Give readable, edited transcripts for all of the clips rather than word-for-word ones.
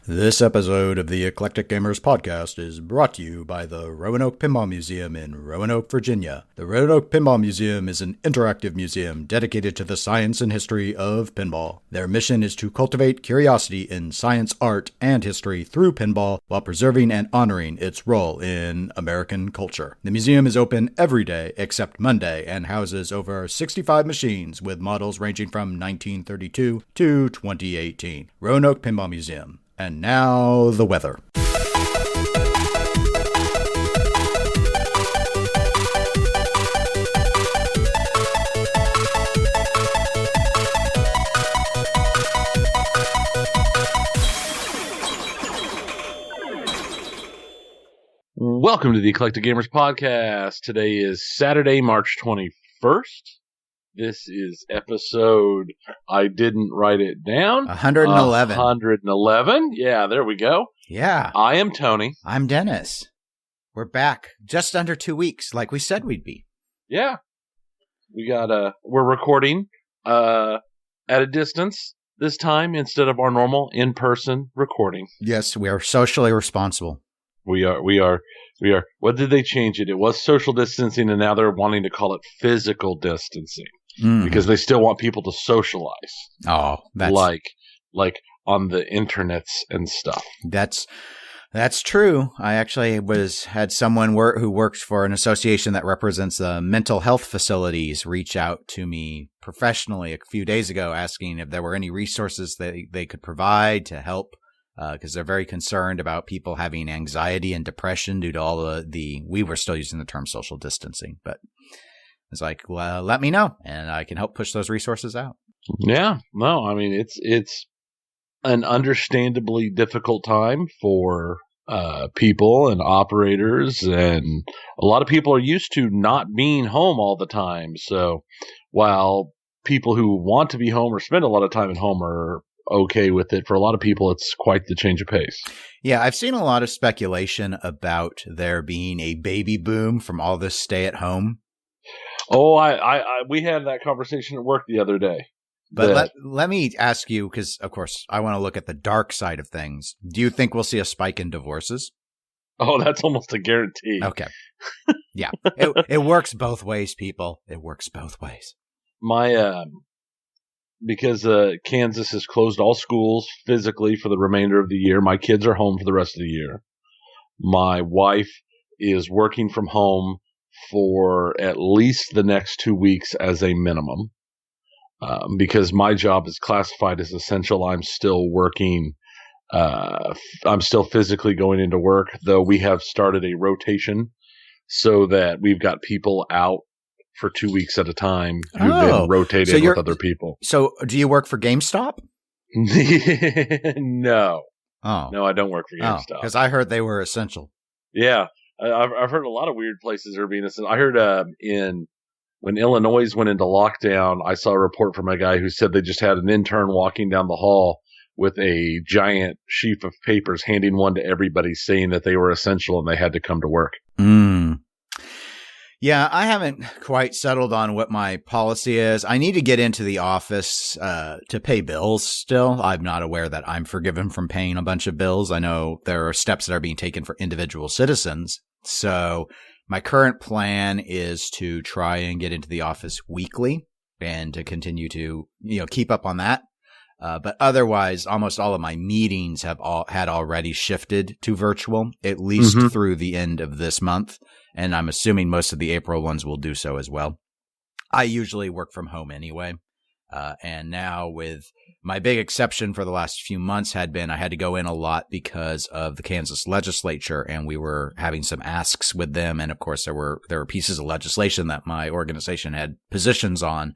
This episode of the Eclectic Gamers Podcast is brought to you by the Roanoke Pinball Museum in Roanoke, Virginia. The Roanoke Pinball Museum is an interactive museum dedicated to the science and history of pinball. Their mission is to cultivate curiosity in science, art, and history through pinball while preserving and honoring its role in American culture. The museum is open every day except Monday and houses over 65 machines with models ranging from 1932 to 2018. Roanoke Pinball Museum. And now, the weather. Welcome to the Eclectic Gamers Podcast. Today is Saturday, March 21st. This is episode, I didn't write it down. 111. 111. Yeah, there we go. Yeah. I am Tony. I'm Dennis. We're back just under 2 weeks, like we said we'd be. Yeah. We're recording at a distance this time instead of our normal in-person recording. Yes, we are socially responsible. We are. What did they change it? It was social distancing, and now they're wanting to call it physical distancing. Because they still want people to socialize. Oh, that's like on the internets and stuff. That's true. I actually had someone who works for an association that represents mental health facilities reach out to me professionally a few days ago asking if there were any resources they could provide to help because they're very concerned about people having anxiety and depression due to all we were still using the term social distancing, but it's like, well, let me know, and I can help push those resources out. Yeah, no, I mean, it's an understandably difficult time for people and operators, and a lot of people are used to not being home all the time. So while people who want to be home or spend a lot of time at home are okay with it, for a lot of people, it's quite the change of pace. Yeah, I've seen a lot of speculation about there being a baby boom from all this stay at home. Oh, we had that conversation at work the other day. But let me ask you, because, of course, I want to look at the dark side of things. Do you think we'll see a spike in divorces? Oh, that's almost a guarantee. Okay. Yeah. It works both ways, people. It works both ways. Because Kansas has closed all schools physically for the remainder of the year, my kids are home for the rest of the year. My wife is working from home for at least the next 2 weeks as a minimum. Because my job is classified as essential, I'm still working. I'm still physically going into work, though we have started a rotation so that we've got people out for 2 weeks at a time who've been rotated with other people. So do you work for GameStop? No. Oh. No, I don't work for GameStop. Because I heard they were essential. Yeah. I've heard a lot of weird places are being essential. I heard when Illinois went into lockdown, I saw a report from a guy who said they just had an intern walking down the hall with a giant sheaf of papers, handing one to everybody saying that they were essential and they had to come to work. Yeah, I haven't quite settled on what my policy is. I need to get into the office to pay bills still. I'm not aware that I'm forgiven from paying a bunch of bills. I know there are steps that are being taken for individual citizens. So my current plan is to try and get into the office weekly and to continue to, keep up on that. But otherwise, almost all of my meetings had already shifted to virtual, at least through the end of this month. And I'm assuming most of the April ones will do so as well. I usually work from home anyway. And now with my big exception for the last few months had been I had to go in a lot because of the Kansas legislature, and we were having some asks with them. And of course, there were pieces of legislation that my organization had positions on.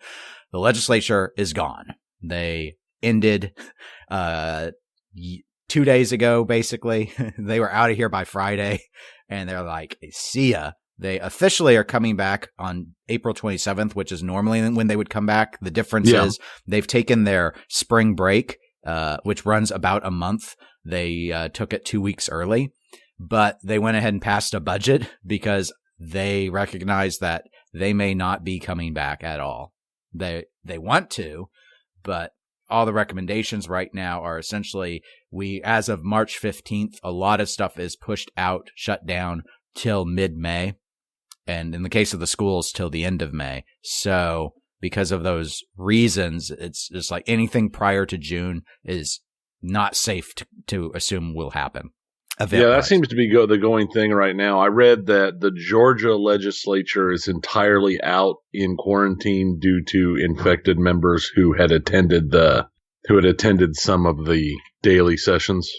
The legislature is gone. They ended 2 days ago, basically. They were out of here by Friday, and they're like, see ya. They officially are coming back on April 27th, which is normally when they would come back. The difference is they've taken their spring break, which runs about a month. They took it 2 weeks early, but they went ahead and passed a budget because they recognize that they may not be coming back at all. They want to, but all the recommendations right now are essentially as of March 15th, a lot of stuff is pushed out, shut down till mid-May. And in the case of the schools, till the end of May. So because of those reasons, it's just like anything prior to June is not safe to assume will happen. That seems to be the going thing right now. I read that the Georgia legislature is entirely out in quarantine due to infected members who had attended some of the daily sessions.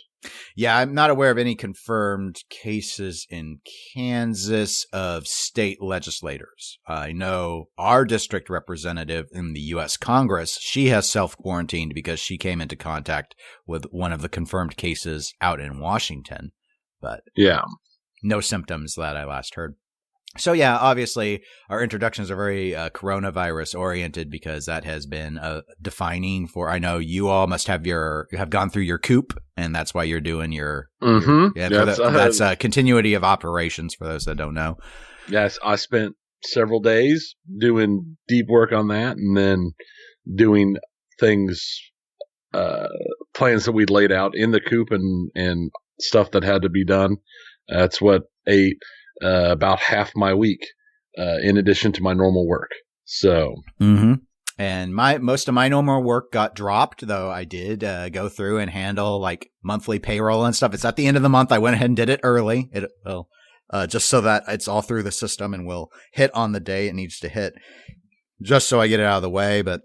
Yeah, I'm not aware of any confirmed cases in Kansas of state legislators. I know our district representative in the U.S. Congress, she has self-quarantined because she came into contact with one of the confirmed cases out in Washington. But yeah, no symptoms that I last heard. So yeah, obviously our introductions are very coronavirus oriented because that has been defining for. I know you all must have gone through your coop, and that's why you're doing your. That's continuity of operations for those that don't know. Yes, I spent several days doing deep work on that, and then doing things, plans that we'd laid out in the coop and stuff that had to be done. That's what ate about half my week, in addition to my normal work. So, and most of my normal work got dropped, though I did go through and handle like monthly payroll and stuff. It's at the end of the month. I went ahead and did it early. It will just so that it's all through the system and will hit on the day it needs to hit, just so I get it out of the way. But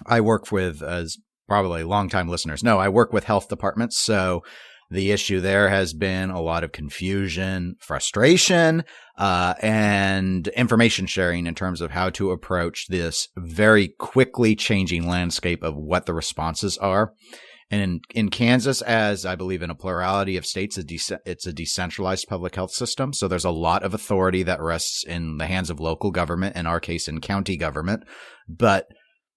I work with, as probably longtime listeners know, I work with health departments, so. The issue there has been a lot of confusion, frustration, and information sharing in terms of how to approach this very quickly changing landscape of what the responses are. And in Kansas, as I believe in a plurality of states, it's a decentralized public health system. So there's a lot of authority that rests in the hands of local government, in our case, in county government. But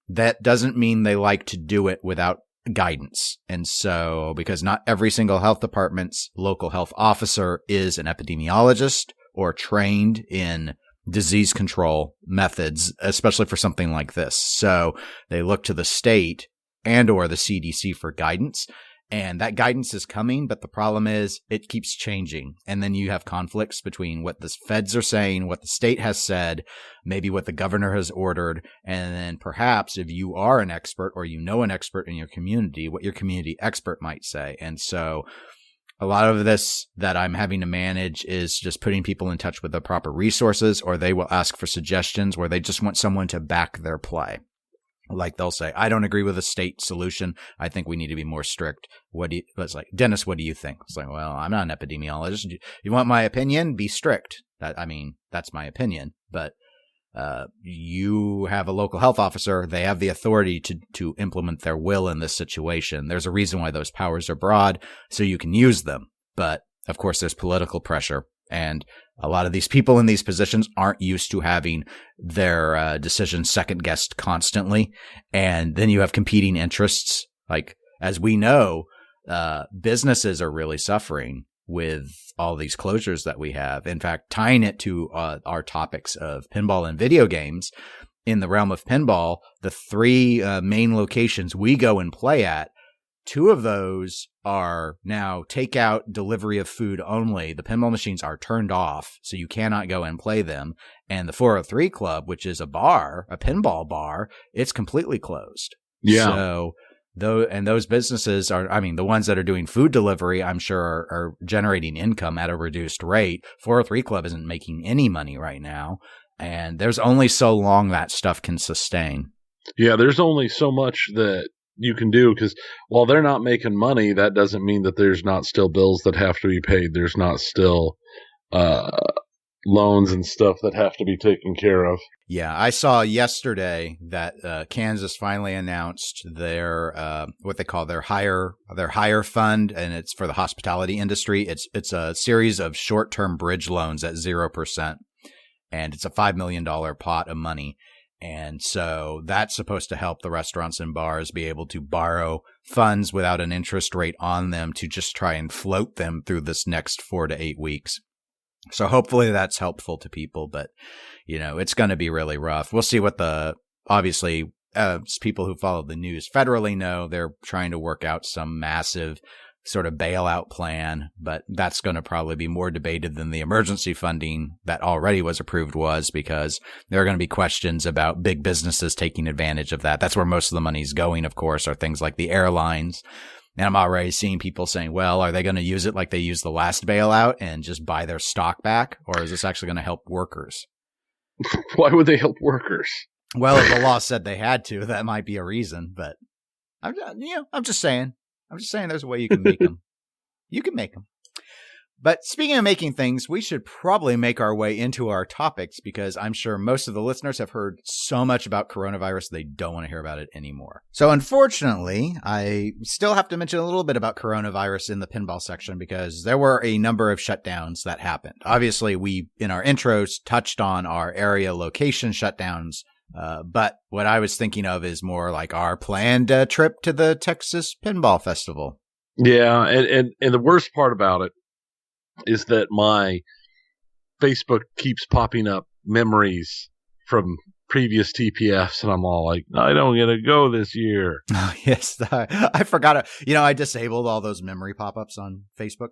that doesn't mean they like to do it without guidance. And so, because not every single health department's local health officer is an epidemiologist or trained in disease control methods, especially for something like this. So they look to the state and or the CDC for guidance. And that guidance is coming, but the problem is it keeps changing. And then you have conflicts between what the feds are saying, what the state has said, maybe what the governor has ordered, and then perhaps if you are an expert or you know an expert in your community, what your community expert might say. And so a lot of this that I'm having to manage is just putting people in touch with the proper resources, or they will ask for suggestions where they just want someone to back their play. Like they'll say, I don't agree with the state solution. I think we need to be more strict. It's like, Dennis, what do you think? It's like, well, I'm not an epidemiologist. You want my opinion? Be strict. That's my opinion. But you have a local health officer. They have the authority to implement their will in this situation. There's a reason why those powers are broad, so you can use them. But of course, there's political pressure. And a lot of these people in these positions aren't used to having their decisions second-guessed constantly. And then you have competing interests. Like, as we know, businesses are really suffering with all these closures that we have. In fact, tying it to our topics of pinball and video games, in the realm of pinball, the three main locations we go and play at, two of those are now takeout delivery of food only. The pinball machines are turned off, so you cannot go and play them. And the 403 Club, which is a bar, a pinball bar, it's completely closed. Yeah. So those businesses are, the ones that are doing food delivery, I'm sure are generating income at a reduced rate. 403 Club isn't making any money right now. And there's only so long that stuff can sustain. Yeah, there's only so much that you can do, because while they're not making money, that doesn't mean that there's not still bills that have to be paid. There's not still loans and stuff that have to be taken care of. Yeah, I saw yesterday that Kansas finally announced their what they call their hire fund, and it's for the hospitality industry. It's a series of short-term bridge loans at 0%, and it's a $5 million pot of money. And so that's supposed to help the restaurants and bars be able to borrow funds without an interest rate on them to just try and float them through this next 4 to 8 weeks. So hopefully that's helpful to people, but it's going to be really rough. We'll see what obviously people who follow the news federally know, they're trying to work out some massive sort of bailout plan, but that's going to probably be more debated than the emergency funding that already was approved was, because there are going to be questions about big businesses taking advantage of that. That's where most of the money's going, of course, are things like the airlines. And I'm already seeing people saying, well, are they going to use it like they used the last bailout and just buy their stock back? Or is this actually going to help workers? Why would they help workers? Well, if the law said they had to, that might be a reason, but I'm just saying. I'm just saying there's a way you can make them. You can make them. But speaking of making things, we should probably make our way into our topics, because I'm sure most of the listeners have heard so much about coronavirus, they don't want to hear about it anymore. So unfortunately, I still have to mention a little bit about coronavirus in the pinball section, because there were a number of shutdowns that happened. Obviously, we, in our intros, touched on our area location shutdowns. But what I was thinking of is more like our planned trip to the Texas Pinball Festival. Yeah, and the worst part about it is that my Facebook keeps popping up memories from previous TPFs, and I'm all like, I don't get to go this year. Oh, yes, I forgot. I disabled all those memory pop-ups on Facebook.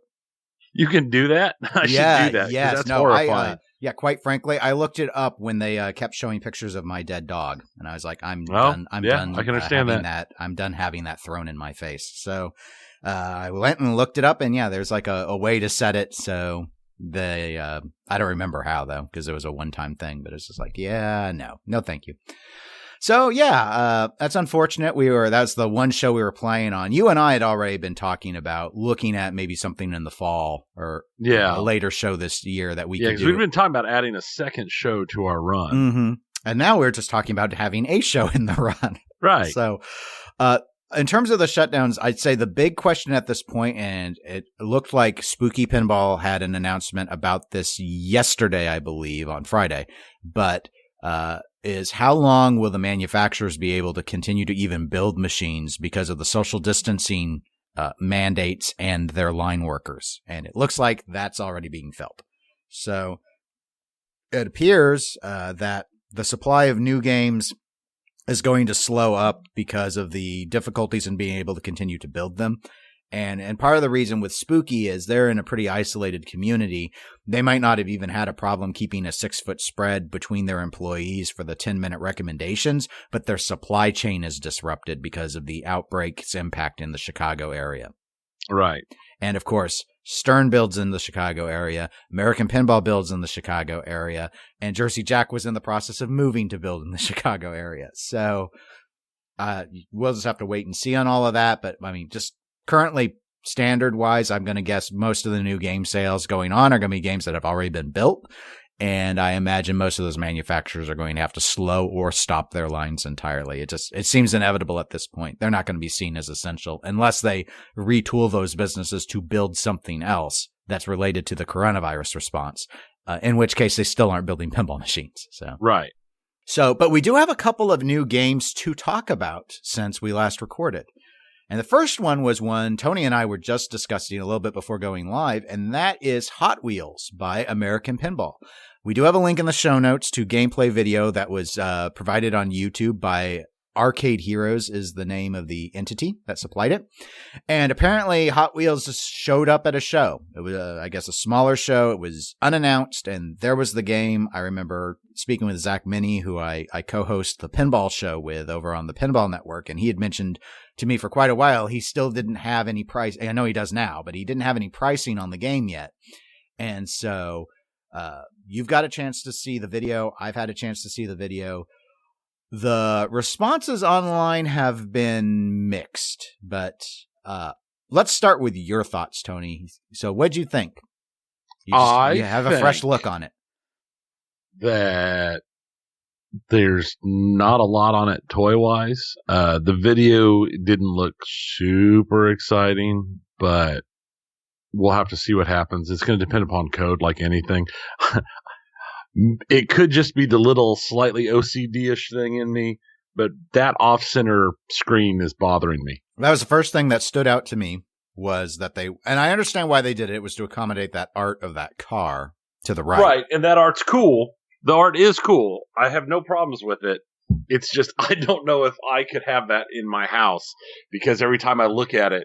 You can do that? I should do that. Yes, that's horrifying. Quite frankly, I looked it up when they kept showing pictures of my dead dog, and I was like, I'm done. I can understand that. I'm done having that thrown in my face. So I went and looked it up, and there's like a way to set it. So they, I don't remember how though, because it was a one-time thing. But it's just like, no, thank you. So that's unfortunate. That's the one show we were playing on. You and I had already been talking about looking at maybe something in the fall or a later show this year that we could do. Because we've been talking about adding a second show to our run. Mm-hmm. And now we're just talking about having a show in the run. Right. So in terms of the shutdowns, I'd say the big question at this point, and it looked like Spooky Pinball had an announcement about this yesterday, I believe, on Friday, but is how long will the manufacturers be able to continue to even build machines because of the social distancing mandates and their line workers? And it looks like that's already being felt. So it appears that the supply of new games is going to slow up because of the difficulties in being able to continue to build them. And part of the reason with Spooky is they're in a pretty isolated community. They might not have even had a problem keeping a 6-foot spread between their employees for the 10-minute recommendations, but their supply chain is disrupted because of the outbreak's impact in the Chicago area. Right. And of course, Stern builds in the Chicago area, American Pinball builds in the Chicago area, and Jersey Jack was in the process of moving to build in the Chicago area. So we'll just have to wait and see on all of that. But I mean, just currently, standard-wise, I'm going to guess most of the new game sales going on are going to be games that have already been built, and I imagine most of those manufacturers are going to have to slow or stop their lines entirely. It seems inevitable at this point. They're not going to be seen as essential unless they retool those businesses to build something else that's related to the coronavirus response, in which case they still aren't building pinball machines. So right. So, but we do have a couple of new games to talk about since we last recorded. And the first one was one Tony and I were just discussing a little bit before going live, and that is Hot Wheels by American Pinball. We do have a link in the show notes to gameplay video that was provided on YouTube by Arcade Heroes is the name of the entity that supplied it. And apparently Hot Wheels just showed up at a show. It was, I guess, a smaller show. It was unannounced, and there was the game. I remember speaking with Zach Minnie, who I co-host the pinball show with over on the Pinball Network, and he had mentioned to me for quite a while he still didn't have any price. I know he does now, but he didn't have any pricing on the game yet. And so you've got a chance to see the video. I've had a chance to see the video. The responses online have been mixed, but let's start with your thoughts, Tony. So what'd you think? You have a fresh look on it. That there's not a lot on it toy-wise. The video didn't look super exciting, but we'll have to see what happens. It's going to depend upon code like anything. It could just be the little slightly OCD-ish thing in me, but that off-center screen is bothering me. That was the first thing that stood out to me, was that and I understand why they did it. It was to accommodate that art of that car to the right. Right, and that art's cool. The art is cool. I have no problems with it. It's just, I don't know if I could have that in my house, because every time I look at it,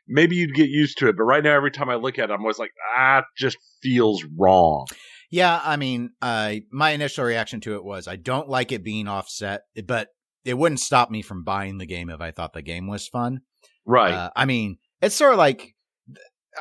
maybe you'd get used to it, but right now, every time I look at it, I'm always like, it just feels wrong. Yeah, I mean, my initial reaction to it was I don't like it being offset, but it wouldn't stop me from buying the game if I thought the game was fun. Right. I mean, it's sort of like,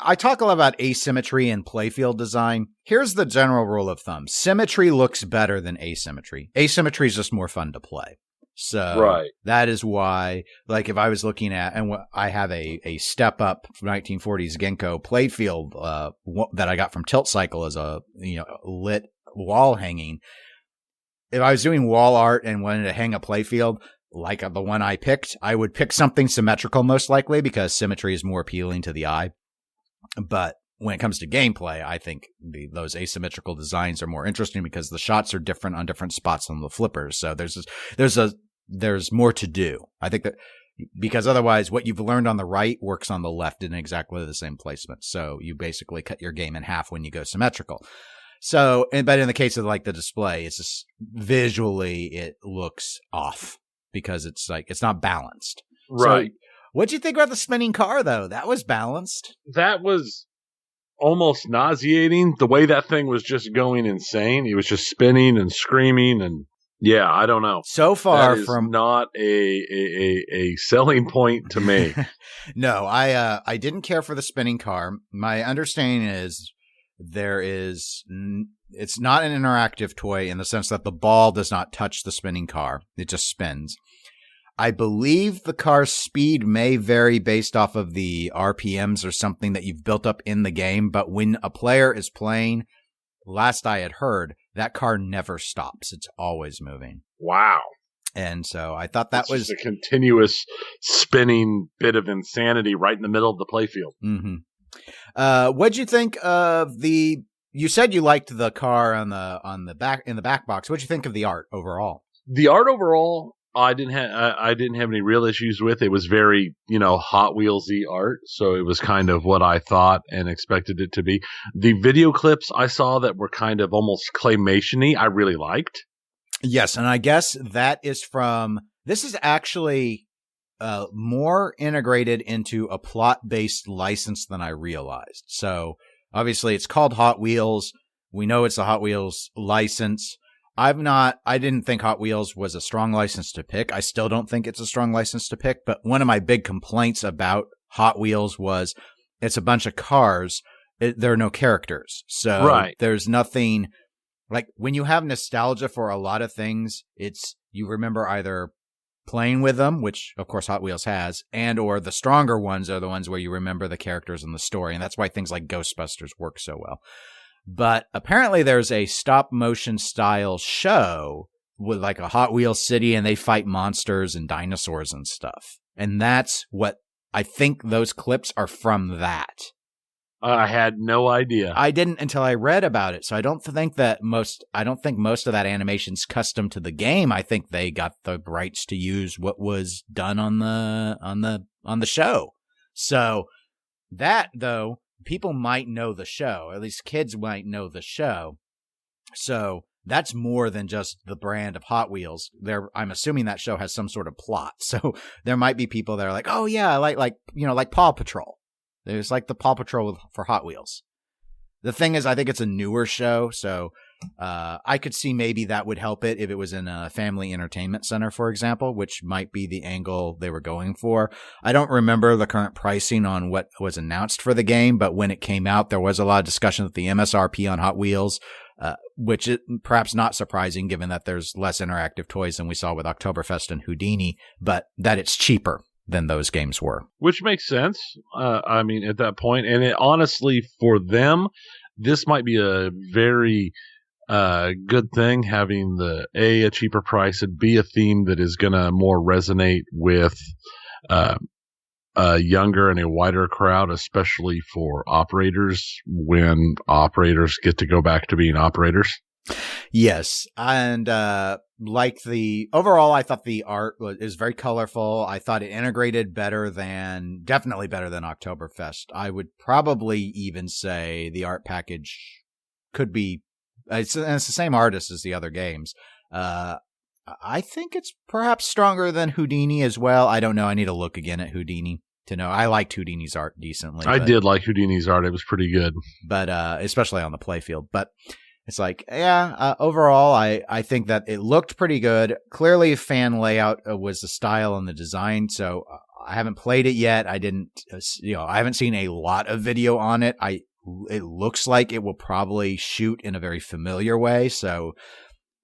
I talk a lot about asymmetry and playfield design. Here's the general rule of thumb. Symmetry looks better than asymmetry. Asymmetry is just more fun to play. So that is why, like, if I was looking at, and I have a step up 1940s Genko playfield that I got from Tilt Cycle as a lit wall hanging. If I was doing wall art and wanted to hang a playfield like the one I picked, I would pick something symmetrical most likely because symmetry is more appealing to the eye. But when it comes to gameplay, I think those asymmetrical designs are more interesting because the shots are different on different spots on the flippers. So there's more to do. I think that because otherwise what you've learned on the right works on the left in exactly the same placement. So you basically cut your game in half when you go symmetrical. So, but in the case of like the display, it's just visually it looks off because it's like, it's not balanced. Right. So, what'd you think about the spinning car, though? That was balanced. That was almost nauseating. The way that thing was just going insane. It was just spinning and screaming, and yeah, I don't know. So far that is from not a selling point to me. No, I didn't care for the spinning car. My understanding is it's not an interactive toy in the sense that the ball does not touch the spinning car. It just spins. I believe the car's speed may vary based off of the RPMs or something that you've built up in the game, but when a player is playing, last I had heard, that car never stops. It's always moving. Wow. And so I thought that was just a continuous spinning bit of insanity right in the middle of the playfield. Mm-hmm. What'd you think of you said you liked the car in the back box. What'd you think of the art overall? The art overall, I didn't have any real issues with. It was very, Hot Wheels-y art, so it was kind of what I thought and expected it to be. The video clips I saw that were kind of almost claymation-y, I really liked. Yes, and I guess this is actually more integrated into a plot-based license than I realized. So obviously it's called Hot Wheels. We know it's a Hot Wheels license. I didn't think Hot Wheels was a strong license to pick. I still don't think it's a strong license to pick, but one of my big complaints about Hot Wheels was it's a bunch of cars. There are no characters. So There's nothing like when you have nostalgia for a lot of things, you remember either playing with them, which of course Hot Wheels has, and or the stronger ones are the ones where you remember the characters and the story. And that's why things like Ghostbusters work so well. But apparently there's a stop motion style show with like a Hot Wheels city and they fight monsters and dinosaurs and stuff. And that's what I think those clips are from that. I had no idea. I didn't until I read about it. So I don't think most of that animation's custom to the game. I think they got the rights to use what was done on the show. So that though, people might know the show, at least kids might know the show. So that's more than just the brand of Hot Wheels. I'm assuming that show has some sort of plot. So there might be people that are like, oh yeah, I like Paw Patrol. There's like the Paw Patrol for Hot Wheels. The thing is, I think it's a newer show. So I could see maybe that would help it if it was in a family entertainment center, for example, which might be the angle they were going for. I don't remember the current pricing on what was announced for the game, but when it came out, there was a lot of discussion that the MSRP on Hot Wheels, which is perhaps not surprising given that there's less interactive toys than we saw with Oktoberfest and Houdini, but that it's cheaper than those games were. Which makes sense. I mean, at that point, and honestly, for them, this might be a very good thing, having a cheaper price, and B, a theme that is going to more resonate with a younger and a wider crowd, especially for operators when operators get to go back to being operators. Yes, and overall, I thought the art is very colorful. I thought it integrated definitely better than Oktoberfest. I would probably even say the art package could be, it's the same artist as the other games. I think it's perhaps stronger than Houdini as well. I don't know. I need to look again at Houdini to know. I liked Houdini's art decently. I did like Houdini's art. It was pretty good. But especially on the playfield. But it's like, overall, I think that it looked pretty good. Clearly, fan layout was the style and the design. So I haven't played it yet. I haven't seen a lot of video on it. It looks like it will probably shoot in a very familiar way. So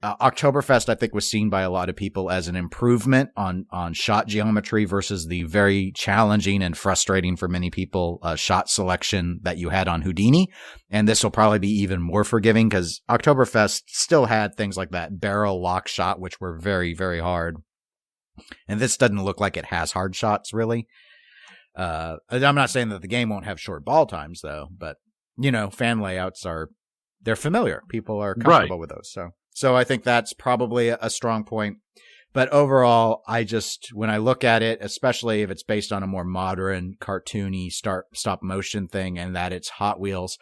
Oktoberfest, I think, was seen by a lot of people as an improvement on shot geometry versus the very challenging and frustrating for many people shot selection that you had on Houdini. And this will probably be even more forgiving because Oktoberfest still had things like that barrel lock shot, which were very, very hard. And this doesn't look like it has hard shots, really. I'm not saying that the game won't have short ball times, though, but, fan layouts they're familiar. People are comfortable with those. So I think that's probably a strong point. But overall, when I look at it, especially if it's based on a more modern, cartoony stop motion thing and that it's Hot Wheels,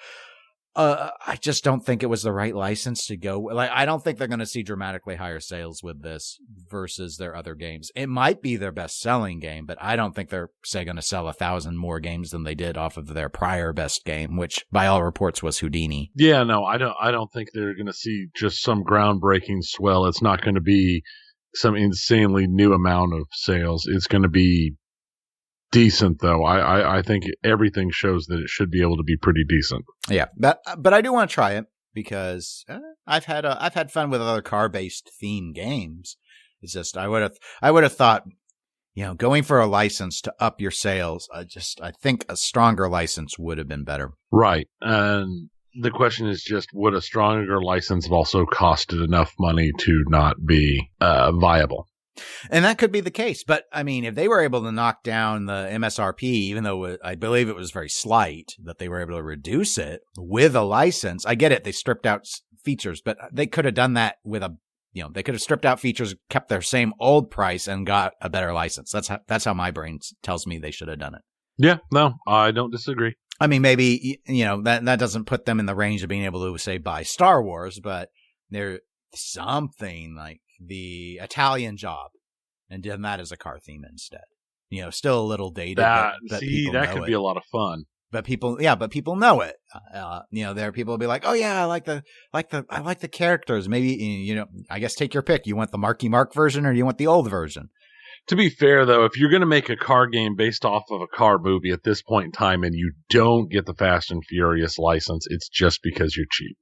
I just don't think it was the right license to go. Like, I don't think they're going to see dramatically higher sales with this versus their other games. It might be their best selling game, but I don't think they're, say, going to sell 1,000 more games than they did off of their prior best game, which by all reports was Houdini. Yeah, no, I don't think they're going to see just some groundbreaking swell. It's not going to be some insanely new amount of sales. It's going to be decent, though. I think everything shows that it should be able to be pretty decent. Yeah, but I do want to try it because I've had fun with other car-based theme games. It's just I would have thought, going for a license to up your sales. I think a stronger license would have been better. Right, and the question is just, would a stronger license have also costed enough money to not be viable? And that could be the case. But, I mean, if they were able to knock down the MSRP, even though I believe it was very slight, that they were able to reduce it with a license. I get it. They stripped out features, but they could have done that with they could have stripped out features, kept their same old price and got a better license. That's how my brain tells me they should have done it. Yeah, no, I don't disagree. I mean, maybe, that doesn't put them in the range of being able to, say, buy Star Wars, but they're something like the Italian Job and done that as a car theme instead. Still a little dated. That could be it. a lot of fun. But people know it. There are people will be like, oh yeah, I like the characters. Maybe, I guess take your pick. You want the Marky Mark version or do you want the old version? To be fair, though, if you're going to make a car game based off of a car movie at this point in time and you don't get the Fast and Furious license, it's just because you're cheap.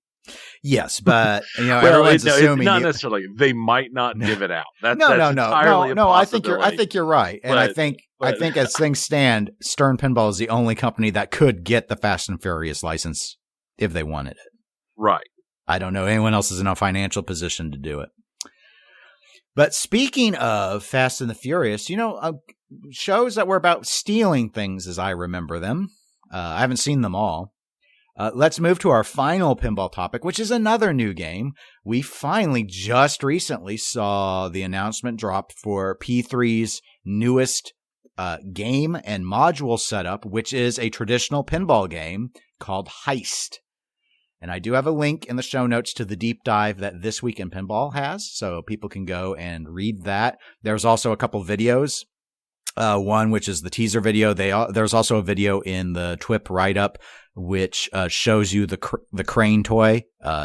Yes, but everyone's assuming not necessarily. They might not give it out. No. I think you're right, and I think as things stand, Stern Pinball is the only company that could get the Fast and Furious license if they wanted it. Right. I don't know anyone else is in a financial position to do it. But speaking of Fast and the Furious, shows that were about stealing things as I remember them. I haven't seen them all. Let's move to our final pinball topic, which is another new game. We finally just recently saw the announcement drop for P3's newest game and module setup, which is a traditional pinball game called HEIST. And I do have a link in the show notes to the deep dive that This Week in Pinball has, so people can go and read that. There's also a couple videos. One, which is the teaser video. There's also a video in the TWIP write-up, which shows you the crane toy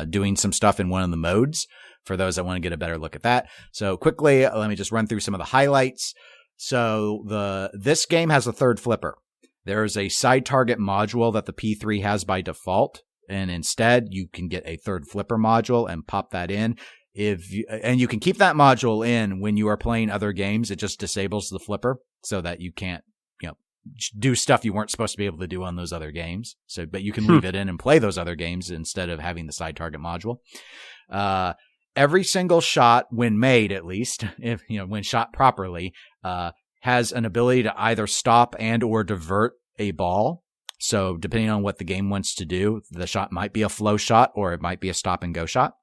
doing some stuff in one of the modes for those that want to get a better look at that. So quickly, let me just run through some of the highlights. So this game has a third flipper. There is a side target module that the P3 has by default, and instead you can get a third flipper module and pop that in. And you can keep that module in when you are playing other games. It just disables the flipper so that you can't, do stuff you weren't supposed to be able to do on those other games. But you can leave it in and play those other games instead of having the side target module. Every single shot, when made at least, when shot properly, has an ability to either stop and or divert a ball. So depending on what the game wants to do, the shot might be a flow shot or it might be a stop and go shot.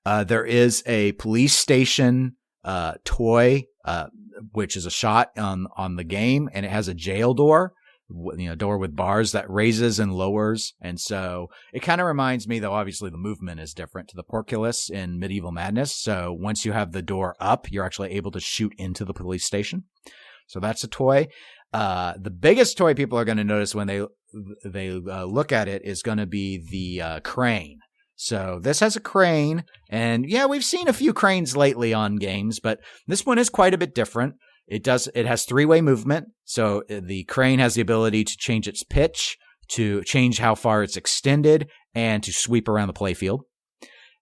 There is a police station toy, which is a shot on the game, and it has a jail door. door with bars that raises and lowers. And so it kind of reminds me, though obviously the movement is different, to the Porculus in Medieval Madness. So once you have the door up, you're actually able to shoot into the police station. So that's a toy. The biggest toy people are going to notice when they look at it is going to be the crane. So this has a crane, and yeah, we've seen a few cranes lately on games, but this one is quite a bit different. It has three-way movement, so the crane has the ability to change its pitch, to change how far it's extended, and to sweep around the playfield.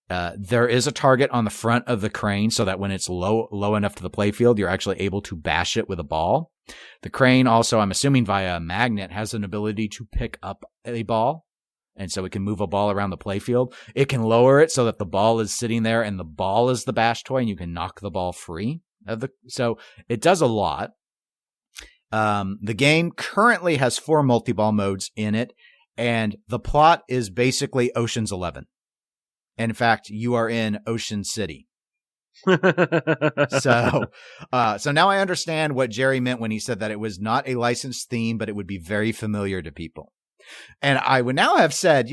There is a target on the front of the crane so that when it's low enough to the playfield, you're actually able to bash it with a ball. The crane also, I'm assuming via a magnet, has an ability to pick up a ball. And so it can move a ball around the playfield. It can lower it so that the ball is sitting there and the ball is the bash toy and you can knock the ball free. So it does a lot. The game currently has 4 multi-ball modes in it, and the plot is basically Ocean's 11. In fact, you are in Ocean City. So now I understand what Jerry meant when he said that it was not a licensed theme, but it would be very familiar to people. And I would now have said,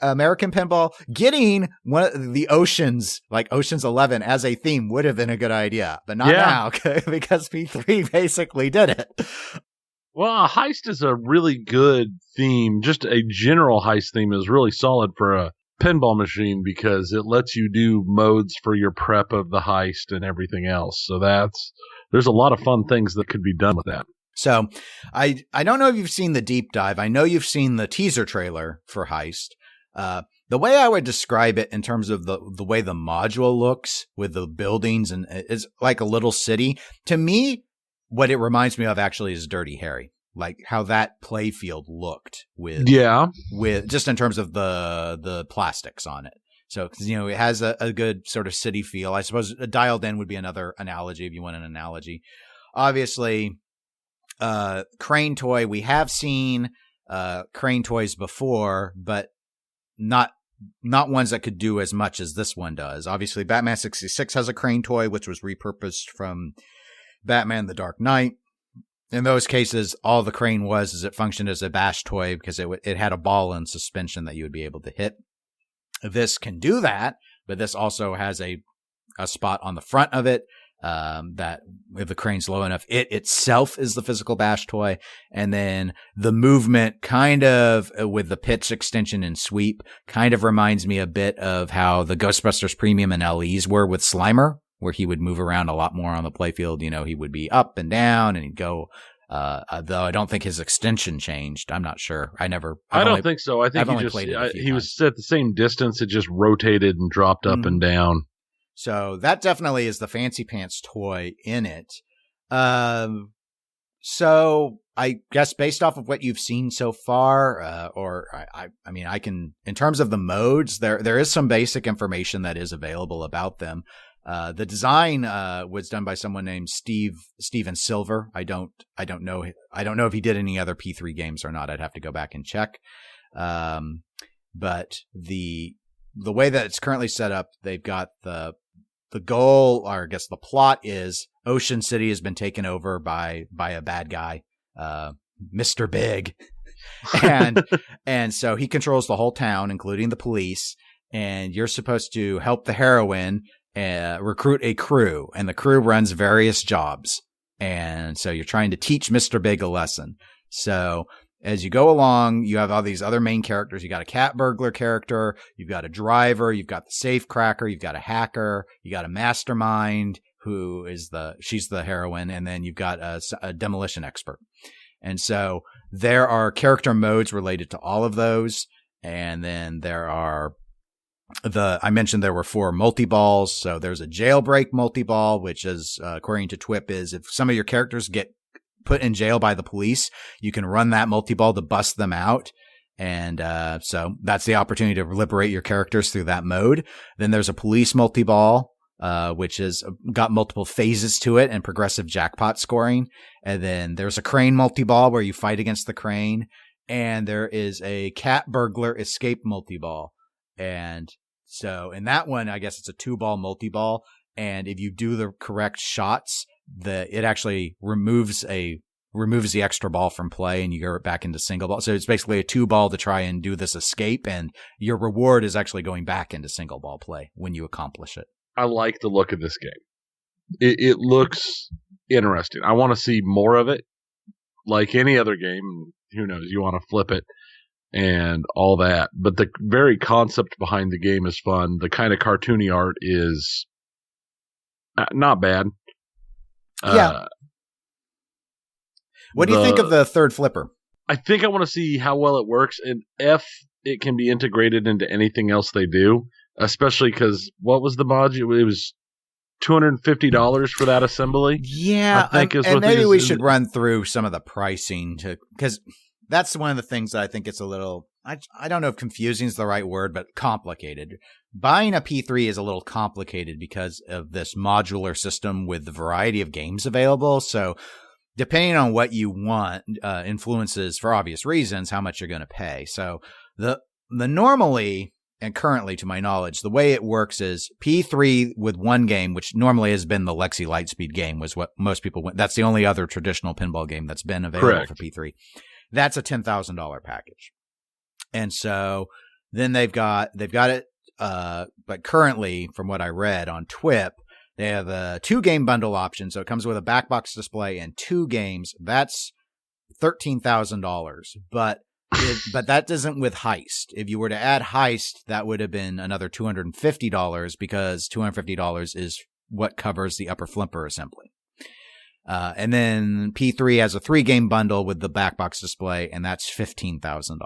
American Pinball, getting one of the oceans, like Ocean's 11 as a theme would have been a good idea, but not now because P3 basically did it. Well, a heist is a really good theme. Just a general heist theme is really solid for a pinball machine because it lets you do modes for your prep of the heist and everything else. So there's a lot of fun things that could be done with that. So I don't know if you've seen the deep dive. I know you've seen the teaser trailer for Heist. The way I would describe it in terms of the way the module looks with the buildings and it's like a little city. To me, what it reminds me of actually is Dirty Harry, like how that play field looked with just in terms of the plastics on it. So, it has a good sort of city feel. I suppose a dialed in would be another analogy if you want an analogy. Obviously, crane toy. We have seen crane toys before, but not ones that could do as much as this one does. Obviously, Batman 66 has a crane toy, which was repurposed from Batman the Dark Knight. In those cases, all the crane was is it functioned as a bash toy because it had a ball and suspension that you would be able to hit. This can do that, but this also has a spot on the front of it. That if the crane's low enough, it itself is the physical bash toy. And then the movement kind of with the pitch extension and sweep kind of reminds me a bit of how the Ghostbusters Premium and LEs were with Slimer, where he would move around a lot more on the playfield. He would be up and down and he'd go, though I don't think his extension changed. I'm not sure. I don't think so. I think he was at the same distance. It just rotated and dropped up and down. So that definitely is the fancy pants toy in it. So I guess based off of what you've seen so far, I can, in terms of the modes, there is some basic information that is available about them. The design was done by someone named Steven Silver. I don't know if he did any other P3 games or not. I'd have to go back and check. But the way that it's currently set up, they've got the goal, or I guess the plot is Ocean City has been taken over by a bad guy, Mr. Big. and so he controls the whole town, including the police. And you're supposed to help the heroine recruit a crew, and the crew runs various jobs. And so you're trying to teach Mr. Big a lesson. So as you go along, you have all these other main characters. You got a cat burglar character, you've got a driver, you've got the safe cracker, you've got a hacker, you got a mastermind she's the heroine, and then you've got a demolition expert. And so there are character modes related to all of those. And then there are I mentioned there were 4 multi-balls. So there's a jailbreak multi-ball, which is, according to TWIP, is if some of your characters get put in jail by the police, you can run that multi-ball to bust them out. And so that's the opportunity to liberate your characters through that mode. Then there's a police multi-ball, which has got multiple phases to it and progressive jackpot scoring. And then there's a crane multi-ball where you fight against the crane. And there is a cat burglar escape multi-ball. And so in that one, I guess it's a 2-ball multi-ball. And if you do the correct shots, it actually removes a removes the extra ball from play and you go back into single ball. So it's basically a 2-ball to try and do this escape, and your reward is actually going back into single ball play when you accomplish it. I like the look of this game. It looks interesting. I want to see more of it. Like any other game, who knows, you want to flip it and all that. But the very concept behind the game is fun. The kind of cartoony art is not bad. Yeah. What do you think of the third flipper? I think I want to see how well it works and if it can be integrated into anything else they do, especially because what was the module? It was $250 for that assembly. Yeah, I think and maybe we should run through some of the pricing because that's one of the things that I think it's a little, I don't know if confusing is the right word, but complicated. Buying a P3 is a little complicated because of this modular system with the variety of games available. So depending on what you want, influences, for obvious reasons, how much you're going to pay. So the normally, and currently to my knowledge, the way it works is P3 with one game, which normally has been the Lexi Lightspeed game, was what most people went. That's the only other traditional pinball game that's been available for P3. That's a $10,000 package. And so then they've got it, but currently, from what I read on TWIP, they have a 2-game bundle option. So it comes with a back box display and 2 games. That's $13,000. But that isn't with HEIST. If you were to add HEIST, that would have been another $250 because $250 is what covers the upper flipper assembly. And then P3 has a 3-game bundle with the back box display, and that's $15,000.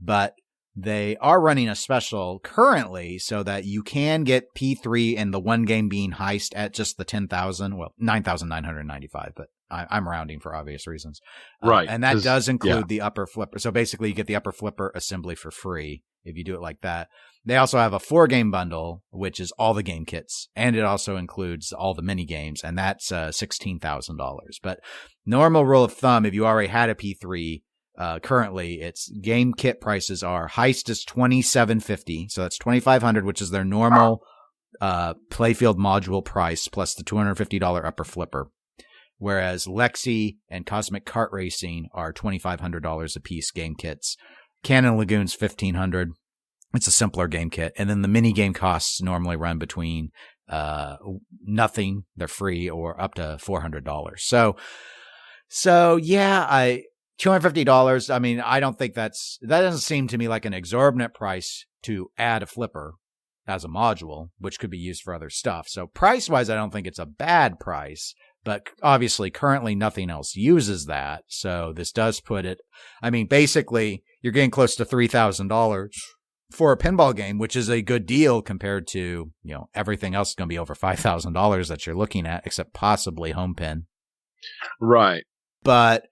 But they are running a special currently so that you can get P3 and the 1 game being HEIST at just the $10,000, well, $9,995, but I'm rounding for obvious reasons. Right. And that does include the upper flipper. So basically you get the upper flipper assembly for free if you do it like that. They also have a 4-game bundle, which is all the game kits, and it also includes all the mini games, and that's $16,000. But normal rule of thumb, if you already had a P3, currently its game kit prices are HEIST is $2,750, so that's $2,500, which is their normal playfield module price plus the $250 upper flipper. Whereas Lexi and Cosmic Kart Racing are $2,500 a piece game kits. Cannon Lagoon's $1,500. It's a simpler game kit, and then the mini game costs normally run between nothing, they're free, or up to $400. So yeah, $250. I mean, I don't think that doesn't seem to me like an exorbitant price to add a flipper as a module, which could be used for other stuff. So price-wise, I don't think it's a bad price, but obviously currently nothing else uses that. So this does put it, I mean, basically you're getting close to $3,000 for a pinball game, which is a good deal compared to, everything else is going to be over $5,000 that you're looking at, except possibly home pin. Right. But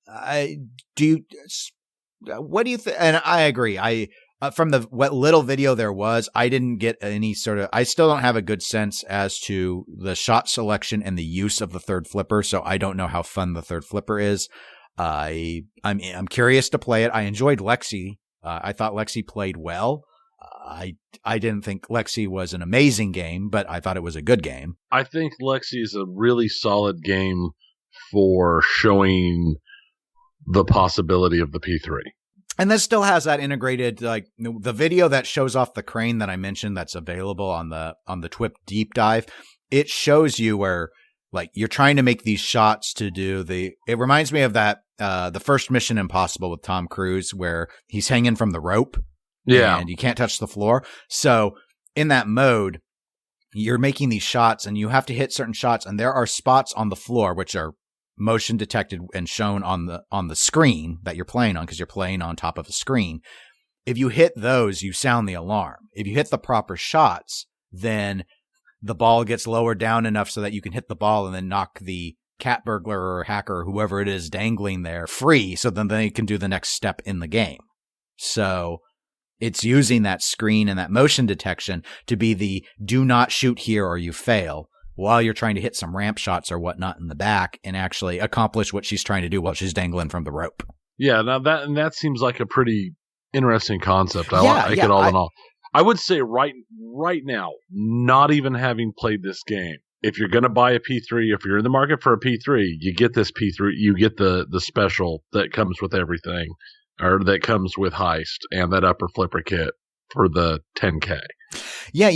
what do you think? And I agree. From what little video there was, I didn't get I still don't have a good sense as to the shot selection and the use of the third flipper. So I don't know how fun the third flipper is. I'm curious to play it. I enjoyed Lexi. I thought Lexi played well. I didn't think Lexi was an amazing game, but I thought it was a good game. I think Lexi is a really solid game for showing the possibility of the P3. And this still has that integrated, like the video that shows off the crane that I mentioned that's available on the TWIP deep dive. It shows you where like you're trying to make these shots to do it reminds me of that, the first Mission Impossible with Tom Cruise where he's hanging from the rope. Yeah. And you can't touch the floor. So in that mode, you're making these shots and you have to hit certain shots. And there are spots on the floor, which are motion detected and shown on the screen that you're playing on because you're playing on top of a screen. If you hit those, you sound the alarm. If you hit the proper shots, then the ball gets lowered down enough so that you can hit the ball and then knock the cat burglar or hacker or whoever it is dangling there free so then they can do the next step in the game. So it's using that screen and that motion detection to be the do not shoot here or you fail, while you're trying to hit some ramp shots or whatnot in the back and actually accomplish what she's trying to do while she's dangling from the rope. Yeah, now that seems like a pretty interesting concept. I like it all in all. I would say right now, not even having played this game, if you're going to buy a P3, if you're in the market for a P3, you get this P3, you get the special that comes with everything, or that comes with Heist and that upper flipper kit for the 10K. Yeah,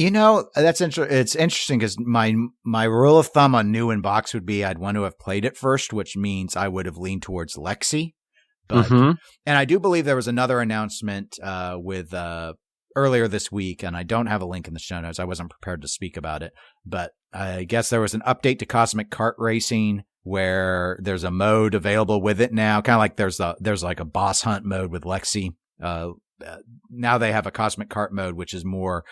that's it's interesting because my rule of thumb on new in box would be I'd want to have played it first, which means I would have leaned towards Lexi. But and I do believe there was another announcement with earlier this week, and I don't have a link in the show notes. I wasn't prepared to speak about it, but I guess there was an update to Cosmic Kart Racing where there's a mode available with it now, kind of like there's like a boss hunt mode with Lexi. Now they have a Cosmic Kart mode, which is more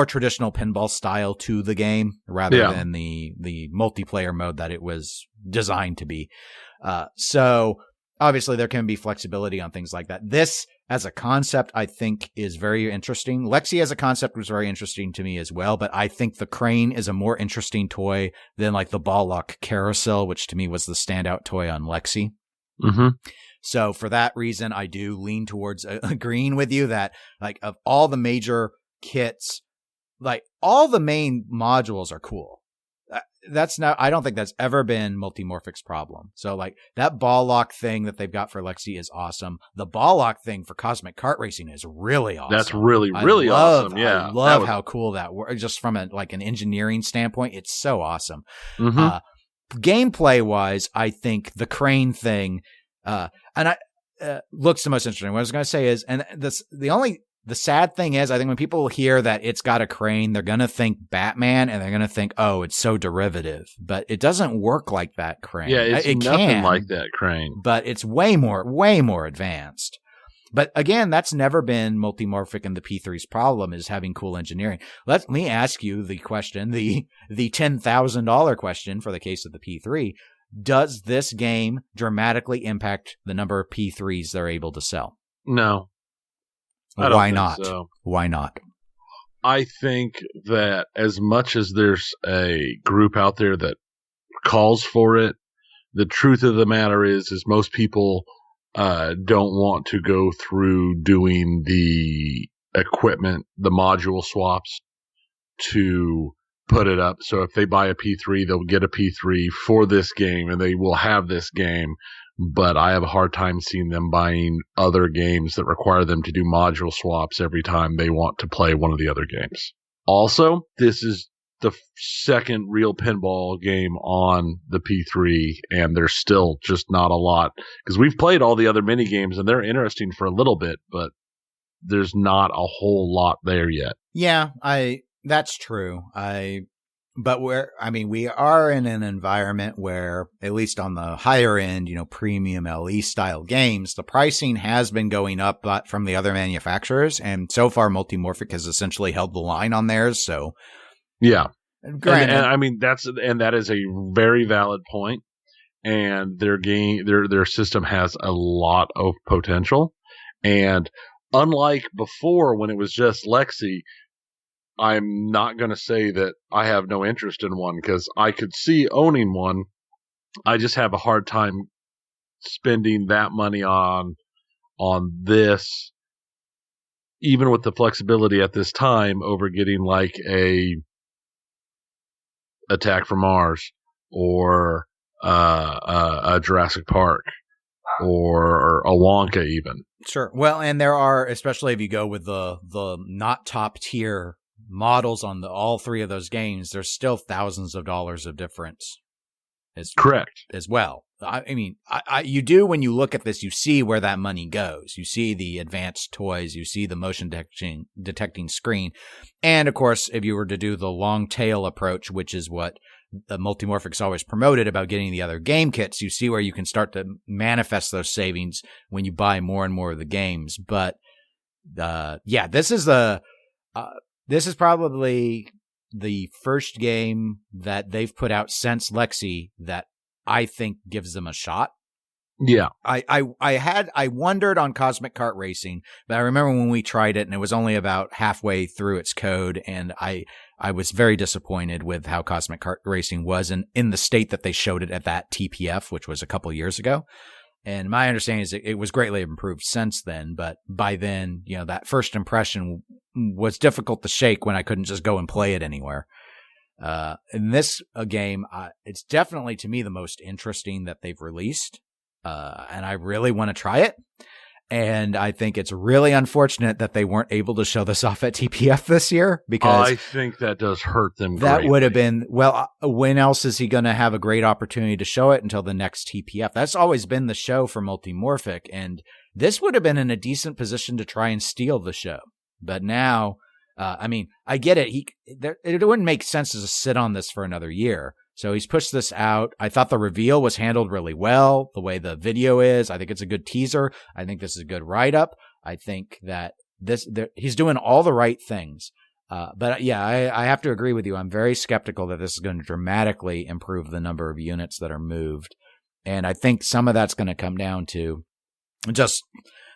traditional pinball style to the game rather than the multiplayer mode that it was designed to be. So obviously there can be flexibility on things like that. This as a concept, I think, is very interesting. Lexi as a concept was very interesting to me as well, but I think the crane is a more interesting toy than like the ball lock carousel, which to me was the standout toy on Lexi. So for that reason, I do lean towards agreeing with you that like of all the major kits, like all the main modules are cool. I don't think that's ever been Multimorphic's problem. So like that ball lock thing that they've got for Lexi is awesome. The ball lock thing for Cosmic Kart Racing is really awesome. That's really awesome. Yeah. I love how cool that works. Just from an engineering standpoint, it's so awesome. Gameplay wise, I think the crane thing, looks the most interesting. What I was going to say is, and the sad thing is, I think when people hear that it's got a crane, they're going to think Batman and they're going to think, oh, it's so derivative. But it doesn't work like that crane. Yeah, it's nothing like that crane. But it's way more advanced. But again, that's never been Multimorphic and the P3's problem, is having cool engineering. Let me ask you the question, the $10,000 question for the case of the P3. Does this game dramatically impact the number of P3s they're able to sell? No. Why not? So. Why not? I think that as much as there's a group out there that calls for it, the truth of the matter is most people don't want to go through doing the equipment, the module swaps to put it up. So if they buy a P3, they'll get a P3 for this game and they will have this game. But I have a hard time seeing them buying other games that require them to do module swaps every time they want to play one of the other games. Also, this is the second real pinball game on the P3, and there's still just not a lot. Because we've played all the other mini games, and they're interesting for a little bit, but there's not a whole lot there yet. Yeah, that's true. But we are in an environment where, at least on the higher end, premium LE style games, the pricing has been going up from the other manufacturers. And so far, Multimorphic has essentially held the line on theirs. So, yeah. That is a very valid point. And their system has a lot of potential. And unlike before, when it was just Lexi, I'm not going to say that I have no interest in one, because I could see owning one. I just have a hard time spending that money on this, even with the flexibility at this time, over getting like a Attack from Mars or a Jurassic Park or a Wonka even. Sure. Well, and there are, especially if you go with the not top tier models on all three of those games, there's still thousands of dollars of difference. Correct. As well. You do, when you look at this, you see where that money goes. You see the advanced toys, you see the motion detecting screen. And of course, if you were to do the long tail approach, which is what the Multimorphic's always promoted about getting the other game kits, you see where you can start to manifest those savings when you buy more and more of the games. But this is probably the first game that they've put out since Lexi that I think gives them a shot. Yeah. I wondered on Cosmic Kart Racing, but I remember when we tried it and it was only about halfway through its code, and I was very disappointed with how Cosmic Kart Racing was in the state that they showed it at that TPF, which was a couple years ago. And my understanding is it was greatly improved since then, but by then, that first impression was difficult to shake when I couldn't just go and play it anywhere. In this game, it's definitely to me the most interesting that they've released, and I really want to try it. And I think it's really unfortunate that they weren't able to show this off at TPF this year, because I think that does hurt them. That would have been, well, when else is he going to have a great opportunity to show it until the next TPF? That's always been the show for Multimorphic, and this would have been in a decent position to try and steal the show. But now, I mean, I get it. It wouldn't make sense to sit on this for another year. So he's pushed this out. I thought the reveal was handled really well, the way the video is. I think it's a good teaser. I think this is a good write-up. I think that he's doing all the right things. But yeah, I have to agree with you. I'm very skeptical that this is going to dramatically improve the number of units that are moved. And I think some of that's going to come down to just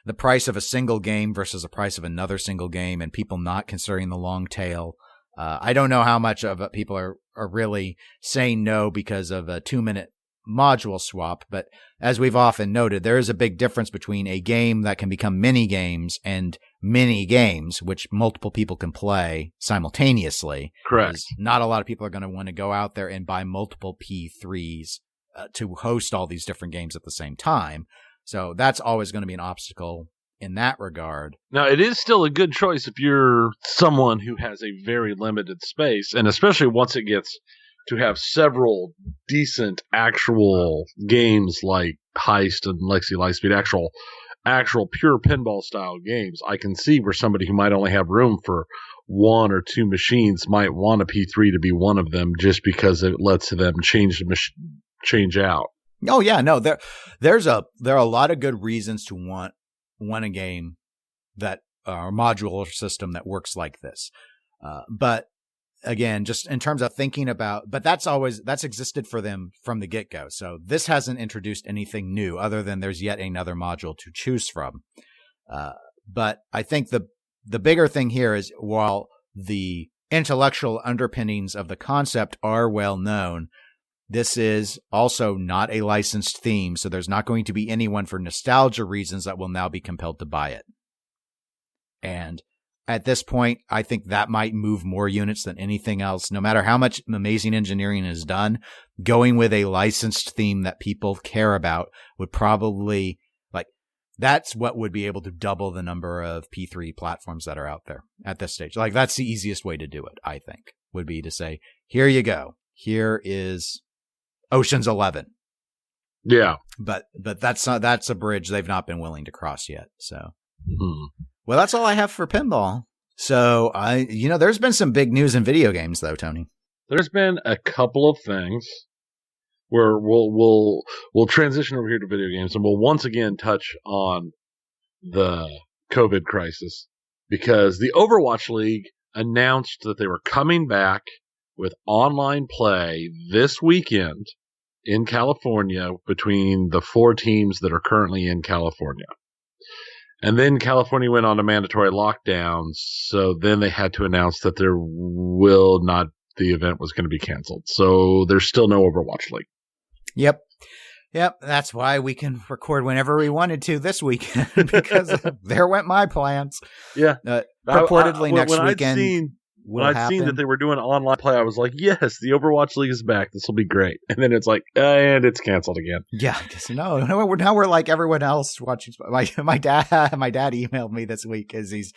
the price of a single game versus the price of another single game, and people not considering the long tail. I don't know how much of it people are really saying no because of a 2-minute module swap. But as we've often noted, there is a big difference between a game that can become mini games and mini games, which multiple people can play simultaneously. Correct. Not a lot of people are going to want to go out there and buy multiple P3s to host all these different games at the same time. So that's always going to be an obstacle in that regard. Now, it is still a good choice if you're someone who has a very limited space, and especially once it gets to have several decent actual games like Heist and Lexi Lightspeed, actual pure pinball style games. I can see where somebody who might only have room for 1 or 2 machines might want a P3 to be one of them, just because it lets them change out. Oh yeah, no, there are a lot of good reasons to want a game that or modular system that works like this. But again, just in terms of thinking about, but that's existed for them from the get-go. So this hasn't introduced anything new other than there's yet another module to choose from. But I think the bigger thing here is, while the intellectual underpinnings of the concept are well known, this is also not a licensed theme, so there's not going to be anyone for nostalgia reasons that will now be compelled to buy it. And at this point, I think that might move more units than anything else. No matter how much amazing engineering is done, going with a licensed theme that people care about would probably, that's what would be able to double the number of P3 platforms that are out there at this stage. That's the easiest way to do it, I think, would be to say, here you go. Here is Ocean's 11. Yeah. But that's a bridge they've not been willing to cross yet. So, Well, that's all I have for pinball. So there's been some big news in video games though, Tony. There's been a couple of things where we'll transition over here to video games, and we'll once again touch on the COVID crisis, because the Overwatch League announced that they were coming back with online play this weekend in California between the 4 teams that are currently in California. And then California went on a mandatory lockdown, so then they had to announce that the event was going to be canceled. So there's still no Overwatch League. Yep. That's why we can record whenever we wanted to this weekend, because there went my plans. Yeah. Purportedly next weekend. When I'd seen that they were doing online play, I was like, yes, the Overwatch League is back. This will be great. And then it's like, and it's canceled again. Yeah, no. Now we're like everyone else watching. My dad emailed me this week because he's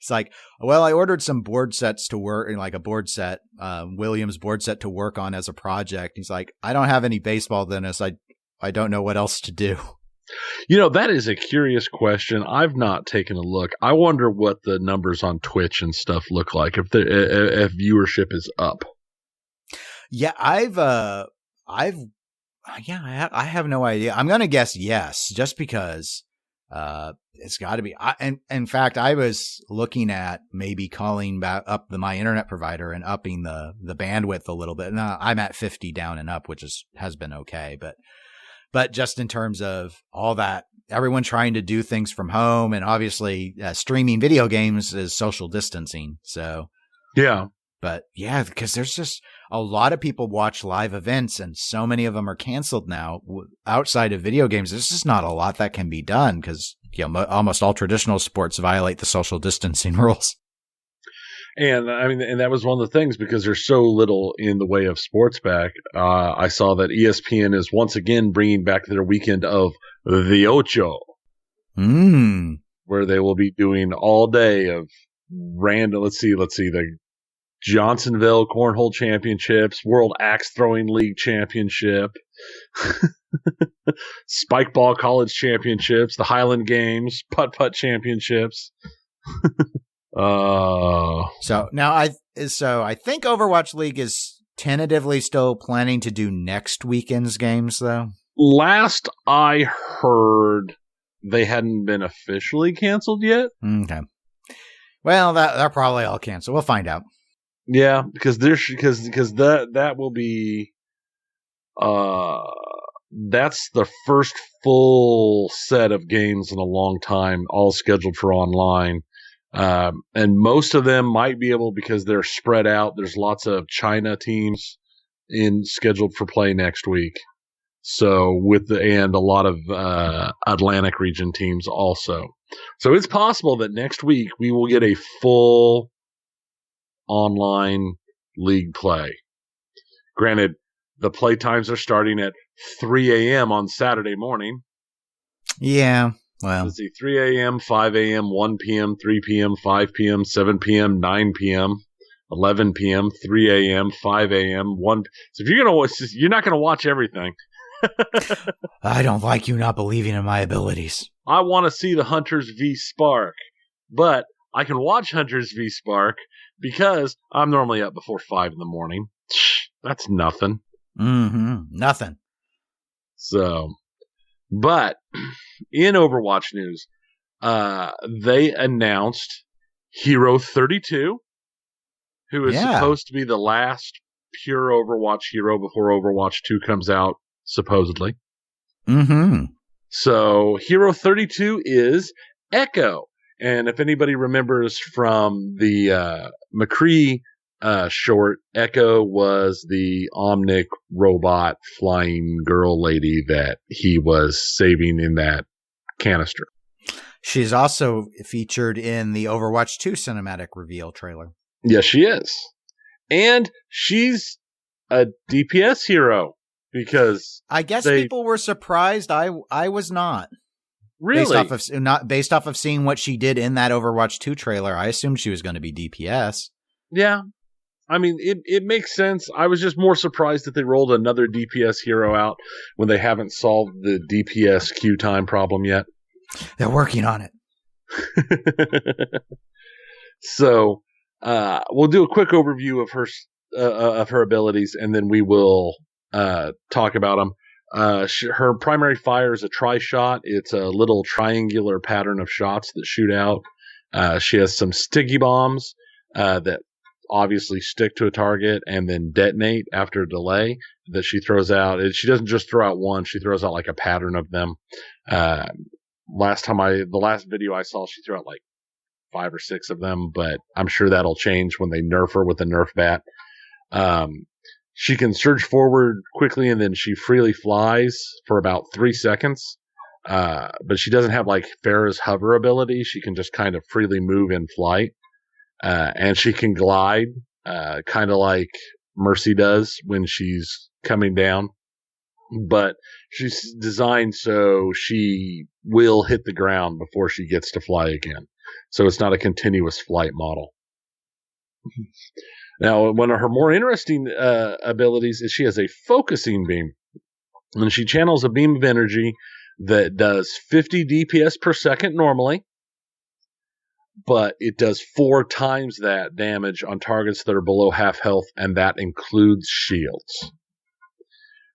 like, well, I ordered some board sets to work, like a board set, Williams board set to work on as a project. He's like, I don't have any baseball tennis. I don't know what else to do. That is a curious question. I've not taken a look. I wonder what the numbers on Twitch and stuff look like if viewership is up. Yeah, I have no idea. I'm going to guess yes, just because it's got to be. And in fact, I was looking at maybe calling back up my internet provider and upping the bandwidth a little bit. Now I'm at 50 down and up, which has been okay, but just in terms of all that, everyone trying to do things from home, and obviously streaming video games is social distancing. So, yeah. But yeah, because there's just a lot of people watch live events, and so many of them are canceled now. Outside of video games, there's just not a lot that can be done because almost all traditional sports violate the social distancing rules. And I mean, and that was one of the things because there's so little in the way of sports back. I saw that ESPN is once again bringing back their weekend of the Ocho, where they will be doing all day of random. Let's see, the Johnsonville Cornhole Championships, World Axe Throwing League Championship, Spike Ball College Championships, the Highland Games, Putt Putt Championships. So now I think Overwatch League is tentatively still planning to do next weekend's games, though. Last I heard, they hadn't been officially canceled yet. Okay. Well, they're probably all canceled. We'll find out. Yeah, because that will be that's the first full set of games in a long time, all scheduled for online. And most of them might be able, because they're spread out. There's lots of China teams scheduled for play next week. So and a lot of Atlantic region teams also. So it's possible that next week we will get a full online league play. Granted, the play times are starting at 3 a.m. on Saturday morning. Yeah. Well, let's see, 3 a.m., 5 a.m., 1 p.m., 3 p.m., 5 p.m., 7 p.m., 9 p.m., 11 p.m., 3 a.m., 5 a.m., 1. So if you're going to watch this, you're not going to watch everything. I don't like you not believing in my abilities. I want to see the Hunters v Spark, but I can watch Hunters v Spark because I'm normally up before 5 in the morning. That's nothing. Nothing. So, but in Overwatch news, they announced Hero 32, who is supposed to be the last pure Overwatch hero before Overwatch 2 comes out, supposedly. So Hero 32 is Echo. And if anybody remembers from the McCree short, Echo was the Omnic robot flying girl lady that he was saving in that canister. She's also featured in the Overwatch 2 cinematic reveal trailer. Yes, she is. And she's a DPS hero because I guess people were surprised. I was not. Really? Based off of seeing what she did in that Overwatch 2 trailer, I assumed she was going to be DPS. Yeah. I mean, it makes sense. I was just more surprised that they rolled another DPS hero out when they haven't solved the DPS queue time problem yet. They're working on it. So, we'll do a quick overview of her abilities, and then we will talk about them. Her primary fire is a tri-shot. It's a little triangular pattern of shots that shoot out. She has some sticky bombs that obviously stick to a target and then detonate after a delay that she throws out. She doesn't just throw out one, she throws out like a pattern of them. The last video I saw, she threw out like 5 or 6 of them, but I'm sure that'll change when they nerf her with the nerf bat. She can surge forward quickly and then she freely flies for about 3 seconds. But she doesn't have like Pharah's hover ability. She can just kind of freely move in flight. And she can glide, kind of like Mercy does when she's coming down. But she's designed so she will hit the ground before she gets to fly again. So it's not a continuous flight model. Now, one of her more interesting abilities is she has a focusing beam. And she channels a beam of energy that does 50 DPS per second normally. But it does 4 times that damage on targets that are below half health, and that includes shields.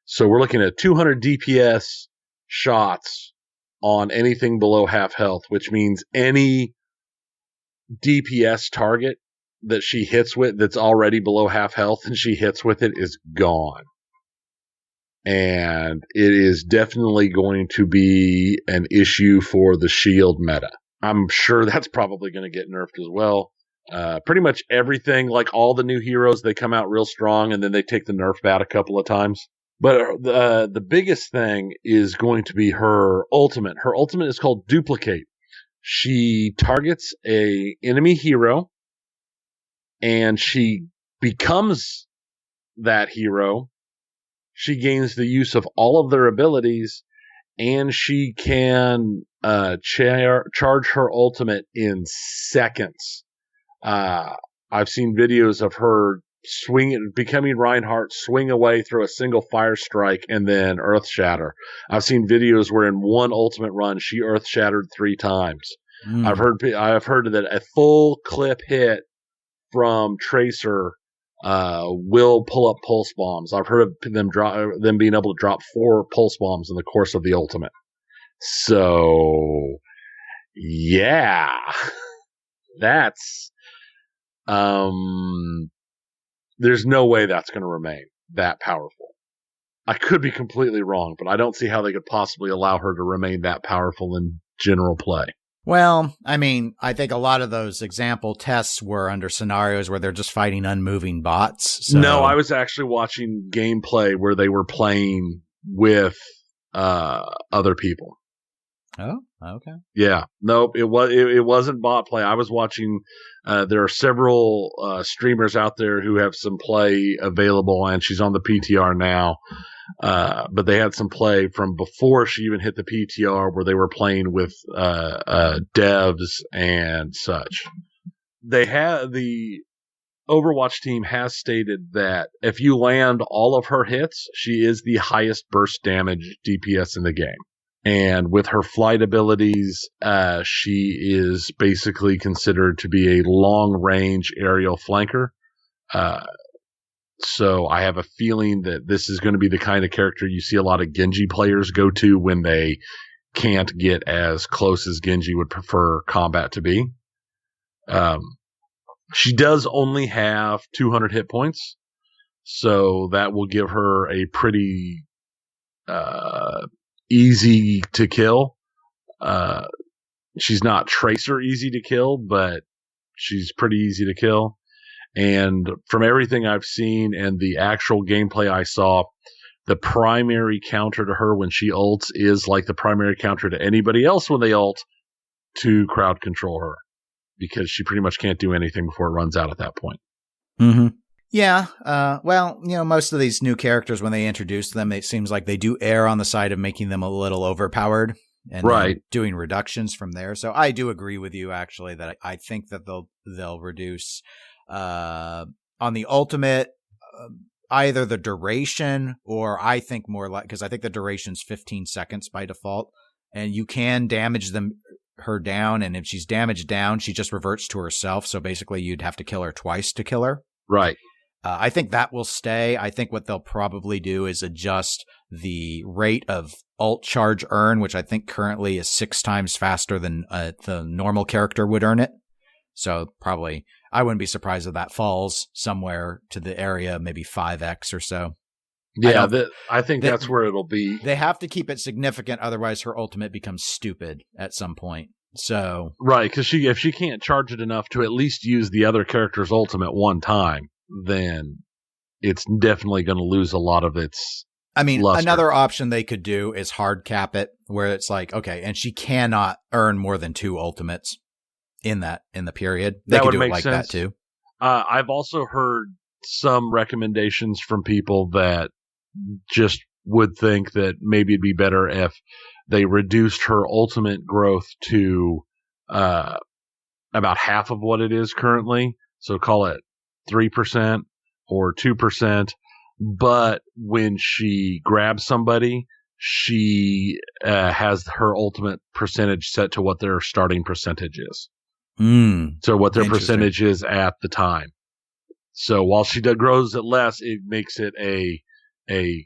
So we're looking at 200 DPS shots on anything below half health, which means any DPS target that she hits with that's already below half health and she hits with it is gone. And it is definitely going to be an issue for the shield meta. I'm sure that's probably going to get nerfed as well. Pretty much everything, like all the new heroes, they come out real strong and then they take the nerf bat a couple of times. But the biggest thing is going to be her ultimate. Her ultimate is called Duplicate. She targets a enemy hero and she becomes that hero, she gains the use of all of their abilities, and she can charge her ultimate in seconds. I've seen videos of her becoming Reinhardt, swing away, throw a single fire strike, and then earth shatter. I've seen videos where in one ultimate run she earth shattered 3 times. I've heard that a full clip hit from Tracer will pull up pulse bombs. I've heard of them being able to drop 4 pulse bombs in the course of the ultimate. So yeah, that's there's no way that's going to remain that powerful. I could be completely wrong, but I don't see how they could possibly allow her to remain that powerful in general play. Well, I mean, I think a lot of those example tests were under scenarios where they're just fighting unmoving bots. So. No, I was actually watching gameplay where they were playing with other people. Oh, okay. Yeah, nope. It wasn't bot play. I was watching. There are several streamers out there who have some play available, and she's on the PTR now. But they had some play from before she even hit the PTR, where they were playing with devs and such. The Overwatch team has stated that if you land all of her hits, she is the highest burst damage DPS in the game. And with her flight abilities, she is basically considered to be a long-range aerial flanker. So I have a feeling that this is going to be the kind of character you see a lot of Genji players go to when they can't get as close as Genji would prefer combat to be. She does only have 200 hit points, so that will give her a pretty easy to kill. She's not Tracer easy to kill, but she's pretty easy to kill. And from everything I've seen and the actual gameplay I saw, the primary counter to her when she ults is like the primary counter to anybody else when they ult, to crowd control her, because she pretty much can't do anything before it runs out at that point. Mm-hmm. Yeah. Well, most of these new characters, when they introduce them, it seems like they do err on the side of making them a little overpowered and doing reductions from there. So I do agree with you, actually, that I think that they'll reduce on the ultimate either the duration, or I think more like, because I think the duration's 15 seconds by default, and you can damage her down, and if she's damaged down, she just reverts to herself. So basically, you'd have to kill her twice to kill her. Right. I think that will stay. I think what they'll probably do is adjust the rate of ult charge earn, which I think currently is 6 times faster than the normal character would earn it. So probably, I wouldn't be surprised if that falls somewhere to the area, maybe 5x or so. Yeah, I think that's where it'll be. They have to keep it significant, otherwise her ultimate becomes stupid at some point. So right, because if she can't charge it enough to at least use the other character's ultimate one time, then it's definitely going to lose a lot of its. I mean, luster. Another option they could do is hard cap it, where it's like, okay, and she cannot earn more than 2 ultimates in the period. They could do it like sense. That too. I've also heard some recommendations from people that just would think that maybe it'd be better if they reduced her ultimate growth to about half of what it is currently. So call it 3% or 2%. But when she grabs somebody, she has her ultimate percentage set to what their starting percentage is. So what their percentage is at the time. So while she grows it less, it makes it a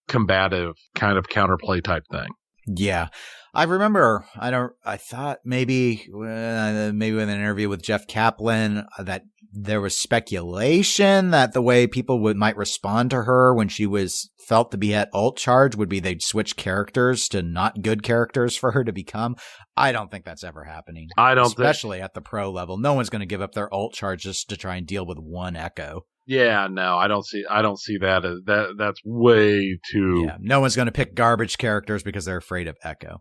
combative kind of counterplay type thing. Yeah. I remember, I thought maybe with an interview with Jeff Kaplan that there was speculation that the way people might respond to her when she was felt to be at ult charge would be they'd switch characters to not good characters for her to become. I don't think that's ever happening. Especially at the pro level. No one's going to give up their ult charge just to try and deal with one echo. Yeah, no, I don't see that as that's way too. Yeah, no one's going to pick garbage characters because they're afraid of echo.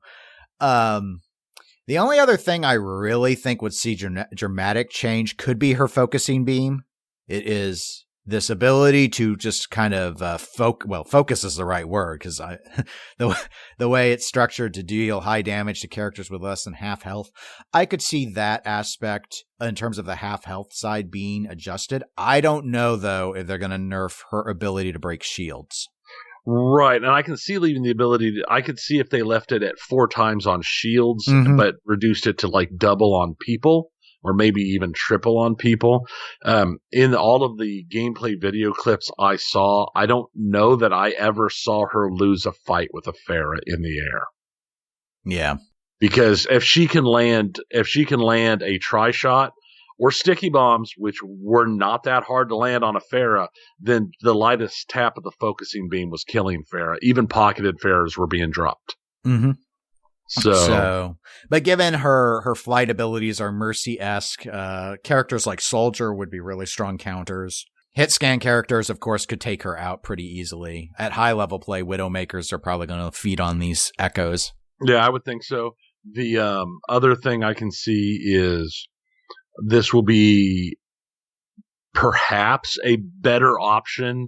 The only other thing I really think would see dramatic change could be her focusing beam. It is this ability to just kind of focus is the right word, because the way it's structured to deal high damage to characters with less than half health, I could see that aspect in terms of the half health side being adjusted. I don't know, though, if they're going to nerf her ability to break shields. Right, and I can see leaving the ability I could see if they left it at 4 times on shields, but reduced it to like double on people, or maybe even triple on people. In all of the gameplay video clips I saw, I don't know that I ever saw her lose a fight with a Pharah in the air. Yeah. Because if she can land a tri-shot or sticky bombs, which were not that hard to land on a Pharah, then the lightest tap of the focusing beam was killing Pharah. Even pocketed Pharahs were being dropped. Mm-hmm. So, but given her flight abilities are Mercy-esque, characters like Soldier would be really strong counters. Hit scan characters, of course, could take her out pretty easily. At high level play, Widowmakers are probably going to feed on these echoes. Yeah, I would think so. The other thing I can see is this will be perhaps a better option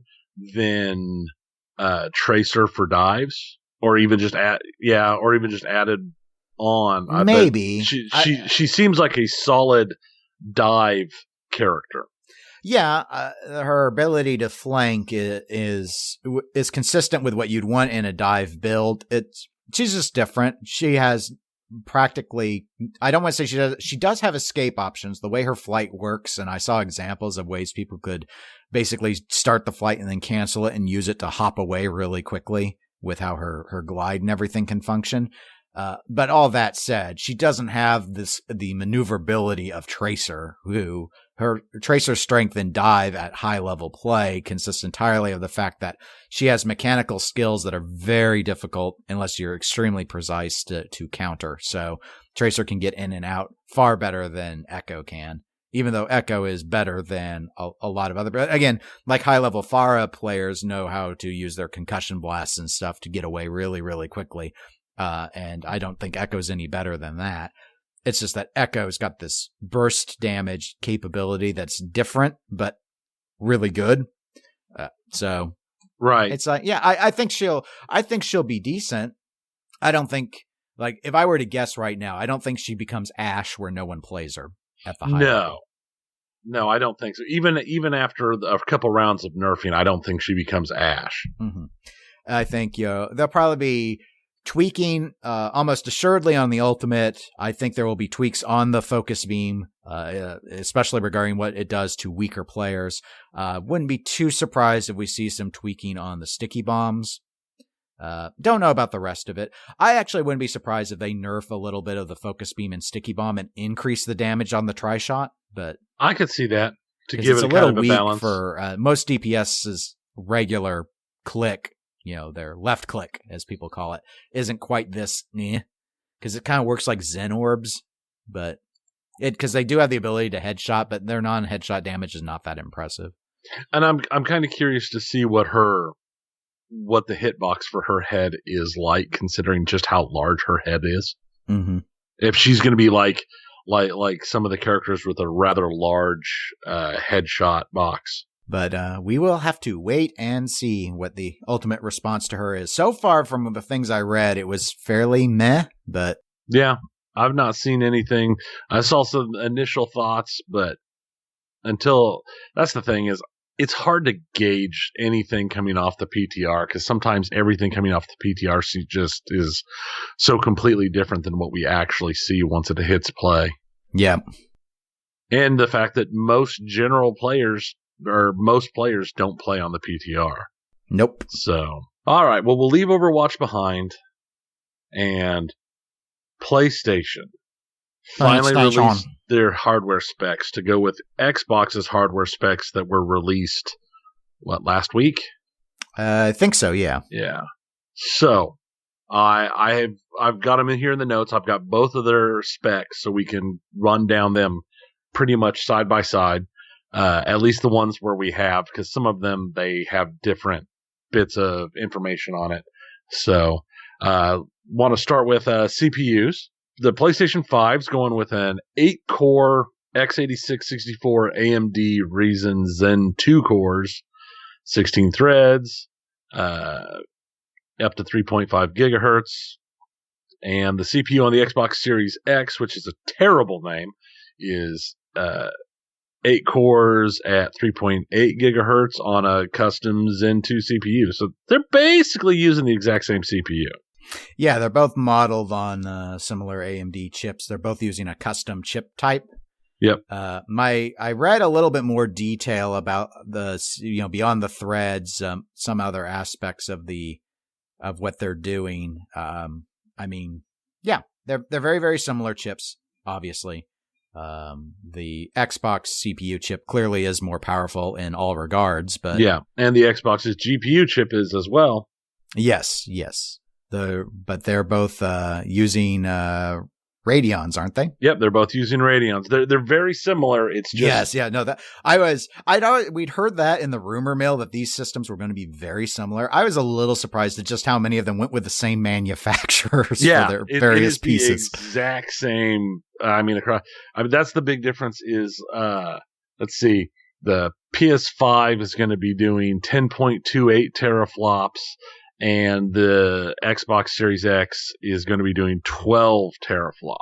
than Tracer for dives, or even just added on. Maybe she seems like a solid dive character. Yeah, her ability to flank is consistent with what you'd want in a dive build. She's just different. She has practically, I don't want to say she does have escape options, the way her flight works, and I saw examples of ways people could basically start the flight and then cancel it and use it to hop away really quickly with how her glide and everything can function. But all that said, she doesn't have the maneuverability of Tracer, who her Tracer strength and dive at high level play consists entirely of the fact that she has mechanical skills that are very difficult unless you're extremely precise to counter. So Tracer can get in and out far better than Echo can, even though Echo is better than a lot of other. But again, like high level Pharah players know how to use their concussion blasts and stuff to get away really, really quickly. And I don't think Echo's any better than that. It's just that Echo's got this burst damage capability that's different, but really good. So right. It's like, yeah, I think she'll be decent. I don't think, like, if I were to guess right now, I don't think she becomes Ashe where no one plays her at the high level. No, I don't think so. Even after a couple rounds of nerfing, I don't think she becomes Ashe. Mm-hmm. I think there'll probably be tweaking almost assuredly on the ultimate. I think there will be tweaks on the focus beam, especially regarding what it does to weaker players. Wouldn't be too surprised if we see some tweaking on the sticky bombs. Don't know about the rest of it. I actually wouldn't be surprised if they nerf a little bit of the focus beam and sticky bomb and increase the damage on the tri-shot, but I could see that to give it a kind little of a weak balance. For most DPS's regular click. Their left click, as people call it, isn't quite this, because it kind of works like Zen orbs, but because they do have the ability to headshot, but their non-headshot damage is not that impressive. And I'm kind of curious to see what the hitbox for her head is like, considering just how large her head is. Mm-hmm. If she's going to be like some of the characters with a rather large headshot box. But we will have to wait and see what the ultimate response to her is. So far, from the things I read, it was fairly meh, but... Yeah, I've not seen anything. I saw some initial thoughts, but that's the thing is, it's hard to gauge anything coming off the PTR, because sometimes everything coming off the PTR just is so completely different than what we actually see once it hits play. Yeah. And the fact that most players don't play on the PTR. Nope. So, all right. Well, we'll leave Overwatch behind, and PlayStation finally released their hardware specs to go with Xbox's hardware specs that were released, last week? I think so, yeah. Yeah. So, I've got them in here in the notes. I've got both of their specs, so we can run down them pretty much side by side. At least the ones where we have, because some of them, they have different bits of information on it. So, want to start with CPUs. the PlayStation 5's going with an 8-core x86-64 AMD Ryzen Zen 2 cores, 16 threads, up to 3.5 gigahertz. And the CPU on the Xbox Series X, which is a terrible name, is 8 cores at 3.8 gigahertz on a custom Zen 2 CPU. So they're basically using the exact same CPU. Yeah, they're both modeled on similar AMD chips. They're both using a custom chip type. Yep. I read a little bit more detail about the, beyond the threads, some other aspects of what they're doing. They're very, very similar chips, obviously. The Xbox CPU chip clearly is more powerful in all regards, but yeah, and the Xbox's GPU chip is as well. Yes. But they're both using Radeons, aren't they? Yep, they're both using Radeons. They're very similar. It's just I know we'd heard that in the rumor mill that these systems were going to be very similar. I was a little surprised at just how many of them went with the same manufacturers for their various pieces. The exact same. That's the big difference. Is let's see, the PS5 is going to be doing 10.28 teraflops. And the Xbox Series X is going to be doing 12 teraflops.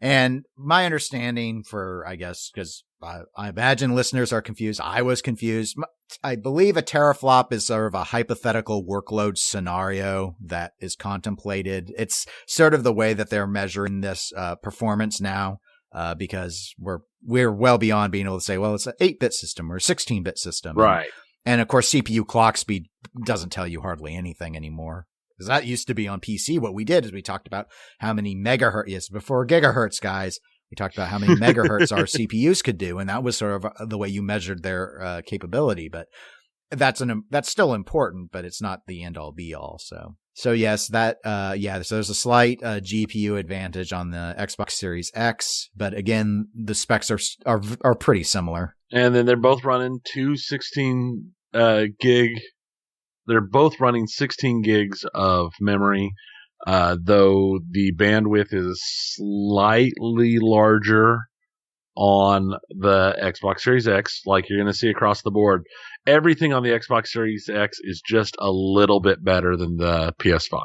And my understanding because I imagine listeners are confused. I was confused. I believe a teraflop is sort of a hypothetical workload scenario that is contemplated. It's sort of the way that they're measuring this performance now, because we're well beyond being able to say, well, it's an 8-bit system or a 16-bit system. Right. And of course, CPU clock speed doesn't tell you hardly anything anymore. Because that used to be on PC. What we did is we talked about how many megahertz, yes, before gigahertz, guys, we talked about how many megahertz our CPUs could do. And that was sort of the way you measured their capability. But that's still important, but it's not the end all be all. So yes, so there's a slight GPU advantage on the Xbox Series X. But again, the specs are pretty similar. And then they're both running 16 gig. They're both running 16 gigs of memory, though the bandwidth is slightly larger on the Xbox Series X, like you're going to see across the board. Everything on the Xbox Series X is just a little bit better than the PS5.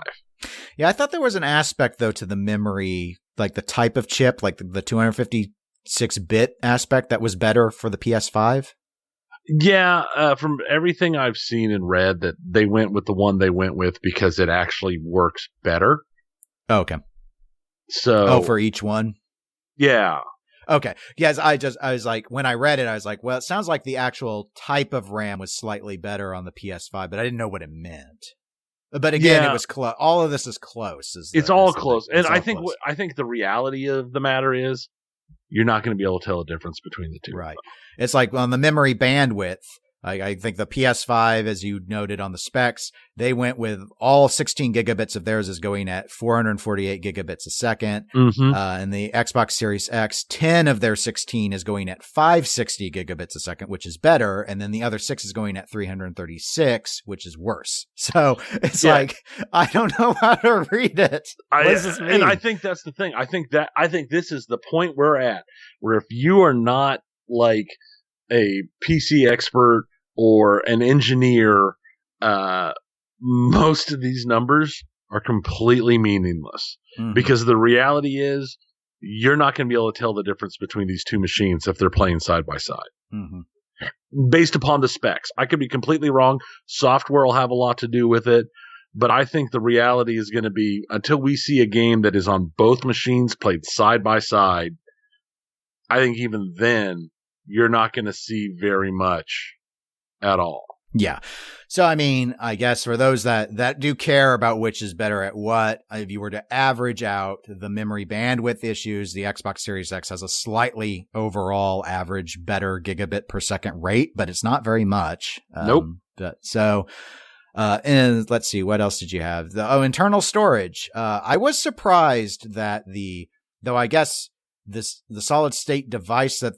Yeah, I thought there was an aspect, though, to the memory, like the type of chip, like the 256-bit aspect that was better for the PS5. Yeah, from everything I've seen and read, that they went with the one they went with because it actually works better. Oh, okay. So, for each one? Yeah. Okay. Yes, I was like, when I read it, I was like, well, it sounds like the actual type of RAM was slightly better on the PS5, but I didn't know what it meant. But again, it was close. All of this is close. It's all close. And I think the reality of the matter is, you're not going to be able to tell a difference between the two. Right. It's like on the memory bandwidth, I think the PS5, as you noted on the specs, they went with all 16 gigabits of theirs is going at 448 gigabits a second. Mm-hmm. And the Xbox Series X, 10 of their 16 is going at 560 gigabits a second, which is better. And then the other 6 is going at 336, which is worse. So it's like, I don't know how to read it. What does this mean? And I think that's the thing. I think this is the point we're at, where if you are not like a PC expert or an engineer, most of these numbers are completely meaningless. Mm-hmm. Because the reality is, you're not going to be able to tell the difference between these two machines if they're playing side by side. Mm-hmm. Based upon the specs. I could be completely wrong. Software will have a lot to do with it. But I think the reality is going to be, until we see a game that is on both machines played side by side, I think even then, you're not going to see very much at all. Yeah. So, I mean, I guess for those that do care about which is better at what, if you were to average out the memory bandwidth issues, the Xbox Series X has a slightly overall average better gigabit per second rate, but it's not very much. Nope. And let's see, what else did you have? Internal storage. I was surprised that though I guess the solid state device that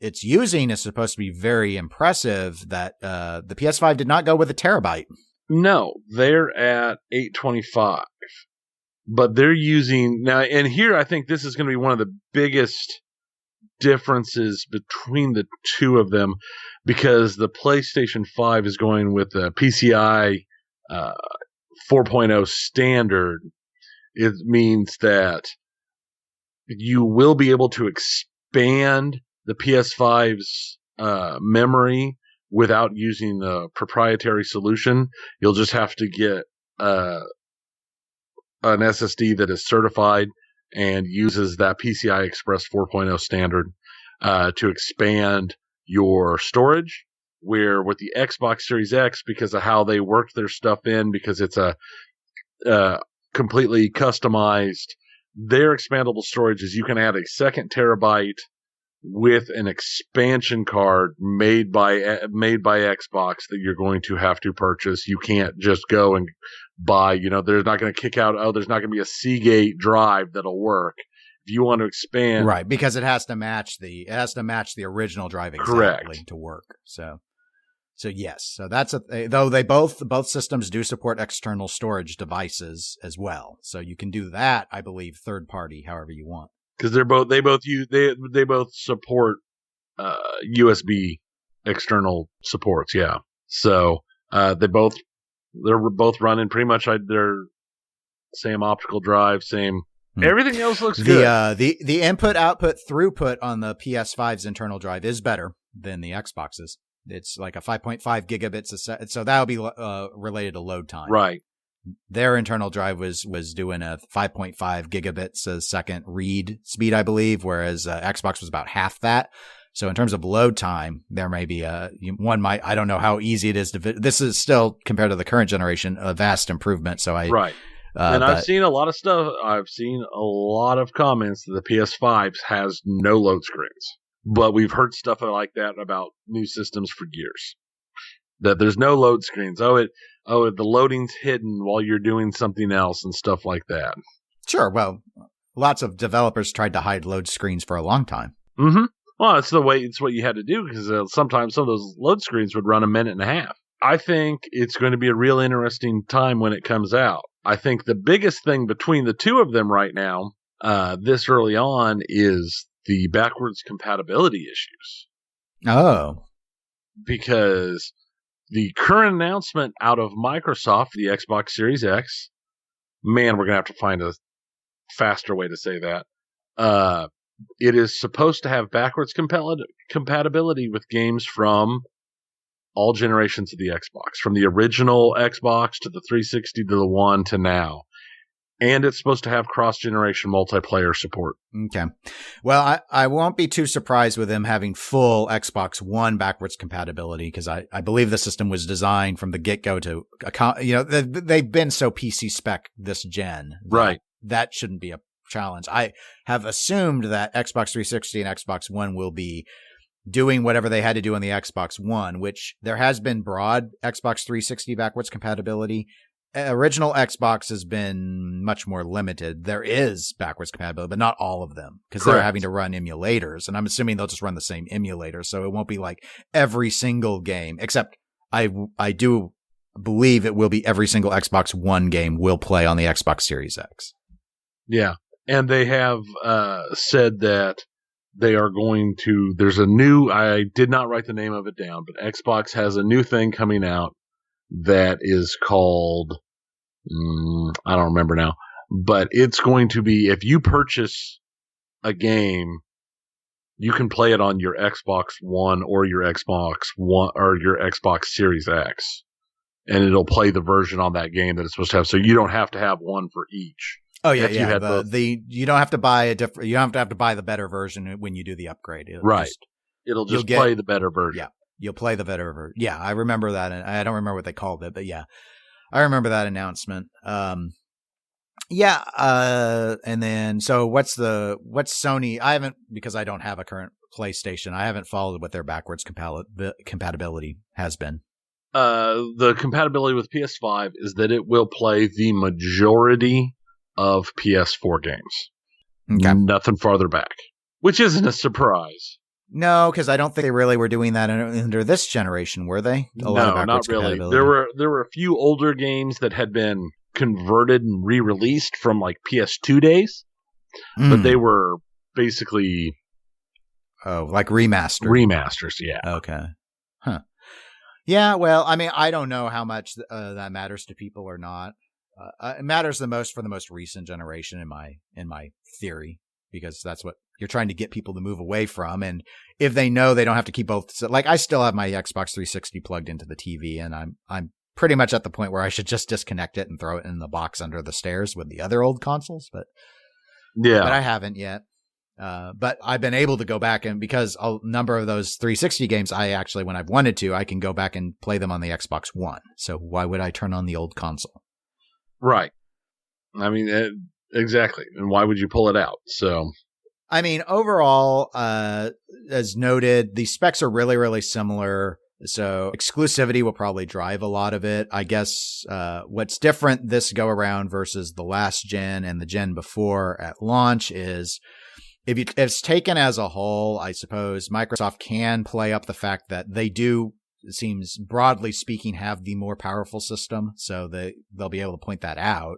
it's using is supposed to be very impressive, that the PS5 did not go with a terabyte. No, they're at 825. but they're using now, and here I think this is going to be one of the biggest differences between the two of them, because the PlayStation 5 is going with the PCI 4.0 standard. It means that you will be able to expand the PS5's memory without using the proprietary solution. You'll just have to get an SSD that is certified and uses that PCI Express 4.0 standard to expand your storage. Where with the Xbox Series X, because of how they worked their stuff in, because it's a completely customized, their expandable storage is you can add a 2 terabyte with an expansion card made by Xbox that you're going to have to purchase. You can't just go and buy, they're not going to kick out, there's not going to be a Seagate drive that'll work. If you want to expand. Right, because it has to match the original drive exactly. Correct. To work. So yes, so that's though they both systems do support external storage devices as well. So you can do that, I believe, third party, however you want. Because they both support USB external supports, yeah. So they're both running pretty much their same optical drive, same. Everything else looks good. The input output throughput on the PS5's internal drive is better than the Xbox's. It's like a 5.5 gigabits a second, so that'll be related to load time. Right. Their internal drive was doing a 5.5 gigabits a second read speed, I believe, whereas Xbox was about half that. So in terms of load time, there may be I don't know how easy it is to, this is still, compared to the current generation, a vast improvement. So right. And I've seen a lot of stuff. I've seen a lot of comments that the PS5 has no load screens. But we've heard stuff like that about new systems for years. That there's no load screens. The loading's hidden while you're doing something else and stuff like that. Sure. Well, lots of developers tried to hide load screens for a long time. Mm-hmm. Well, it's what you had to do, because sometimes some of those load screens would run a minute and a half. I think it's going to be a real interesting time when it comes out. I think the biggest thing between the two of them right now, this early on, is the backwards compatibility issues. Oh. Because the current announcement out of Microsoft, the Xbox Series X, man, we're going to have to find a faster way to say that. It is supposed to have backwards compatibility with games from all generations of the Xbox, from the original Xbox to the 360 to the One to now. And it's supposed to have cross-generation multiplayer support. Okay. Well, I won't be too surprised with them having full Xbox One backwards compatibility, because I believe the system was designed from the get-go to, they've been so PC spec this gen. Right. That shouldn't be a challenge. I have assumed that Xbox 360 and Xbox One will be doing whatever they had to do on the Xbox One, which there has been broad Xbox 360 backwards compatibility. Original Xbox has been much more limited. There is backwards compatibility, but not all of them, because they're having to run emulators, and I'm assuming they'll just run the same emulator, so it won't be like every single game, except I do believe it will be every single Xbox One game will play on the Xbox Series X. Yeah, and they have said that they are going to, there's a new, I did not write the name of it down, but Xbox has a new thing coming out that is called, I don't remember now, but it's going to be, if you purchase a game, you can play it on your Xbox One or your Xbox One or your Xbox Series X, and it'll play the version on that game that it's supposed to have. So you don't have to have one for each. Oh yeah, yeah. You don't have to buy a different. You don't have to buy the better version when you do the upgrade. It'll just play the better version. Yeah, you'll play the better version. Yeah, I remember that, and I don't remember what they called it, but yeah, I remember that announcement. And then so what's Sony? I haven't, because I don't have a current PlayStation. I haven't followed what their backwards compatibility has been. The compatibility with PS5 is that it will play the majority of PS4 games. Okay. Nothing farther back, which isn't a surprise. No, because I don't think they really were doing that under this generation, were they? No, not really. There were a few older games that had been converted and re-released from like PS2 days, but they were basically like remasters. Yeah. Okay. Huh. Yeah. Well, I mean, I don't know how much that matters to people or not. It matters the most for the most recent generation in my theory, because that's what you're trying to get people to move away from. And if they know they don't have to keep both, like I still have my Xbox 360 plugged into the TV, and I'm pretty much at the point where I should just disconnect it and throw it in the box under the stairs with the other old consoles. But I haven't yet. But I've been able to go back, and because a number of those 360 games, I actually, when I've wanted to, I can go back and play them on the Xbox One. So why would I turn on the old console? Right. I mean, exactly. And why would you pull it out? So, I mean, overall, as noted, the specs are really, really similar. So exclusivity will probably drive a lot of it. I guess what's different this go around versus the last gen and the gen before at launch is, if it's taken as a whole, I suppose Microsoft can play up the fact that they do, it seems broadly speaking, have the more powerful system. So they'll be able to point that out,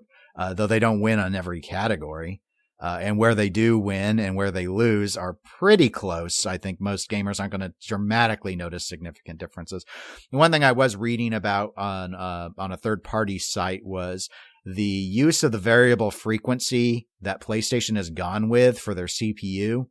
though they don't win on every category. And where they do win and where they lose are pretty close. I think most gamers aren't going to dramatically notice significant differences. The one thing I was reading about on a third-party site was the use of the variable frequency that PlayStation has gone with for their CPU.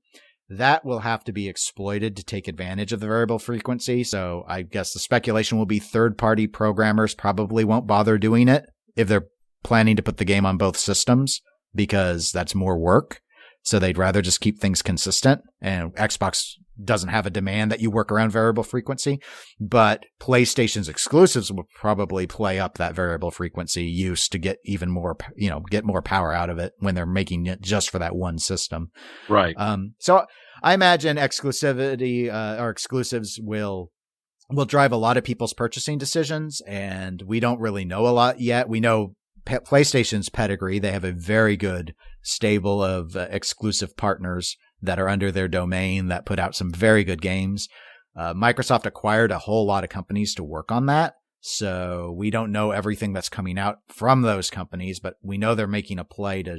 That will have to be exploited to take advantage of the variable frequency. So I guess the speculation will be third-party programmers probably won't bother doing it if they're planning to put the game on both systems, because that's more work. So they'd rather just keep things consistent. And Xbox doesn't have a demand that you work around variable frequency, but PlayStation's exclusives will probably play up that variable frequency use to get even more, get more power out of it when they're making it just for that one system. Right. So I imagine exclusivity or exclusives will drive a lot of people's purchasing decisions, and we don't really know a lot yet. We know PlayStation's pedigree. They have a very good stable of exclusive partners that are under their domain that put out some very good games. Microsoft acquired a whole lot of companies to work on that. So we don't know everything that's coming out from those companies, but we know they're making a play to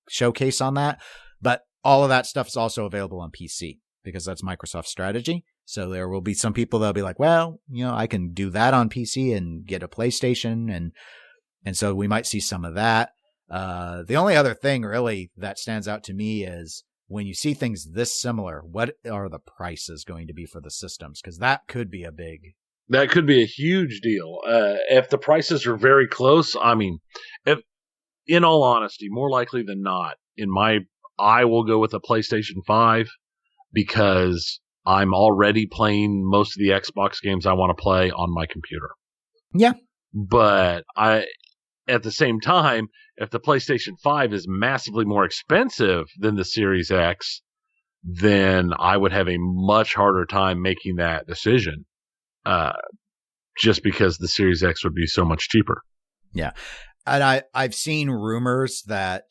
showcase on that. But all of that stuff is also available on PC because that's Microsoft's strategy. So there will be some people that'll be like, well, I can do that on PC and get a PlayStation, and so we might see some of that. The only other thing really that stands out to me is when you see things this similar, what are the prices going to be for the systems? Because that could be a huge deal. If the prices are very close, I mean, in all honesty, more likely than not, I will go with a PlayStation 5 because I'm already playing most of the Xbox games I want to play on my computer. Yeah. But at the same time, if the PlayStation 5 is massively more expensive than the Series X, then I would have a much harder time making that decision, just because the Series X would be so much cheaper. Yeah. And I've seen rumors that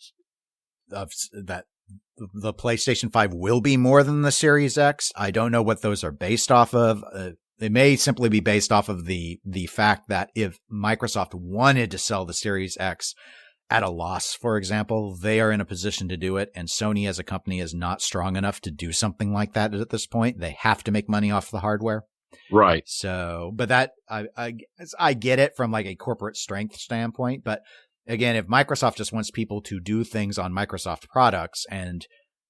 the PlayStation 5 will be more than the Series X. I don't know what those are based off of. They may simply be based off of the fact that if Microsoft wanted to sell the Series X at a loss, for example, they are in a position to do it. And Sony as a company is not strong enough to do something like that at this point. They have to make money off the hardware. Right. So, but that, I get it from like a corporate strength standpoint. But again, if Microsoft just wants people to do things on Microsoft products and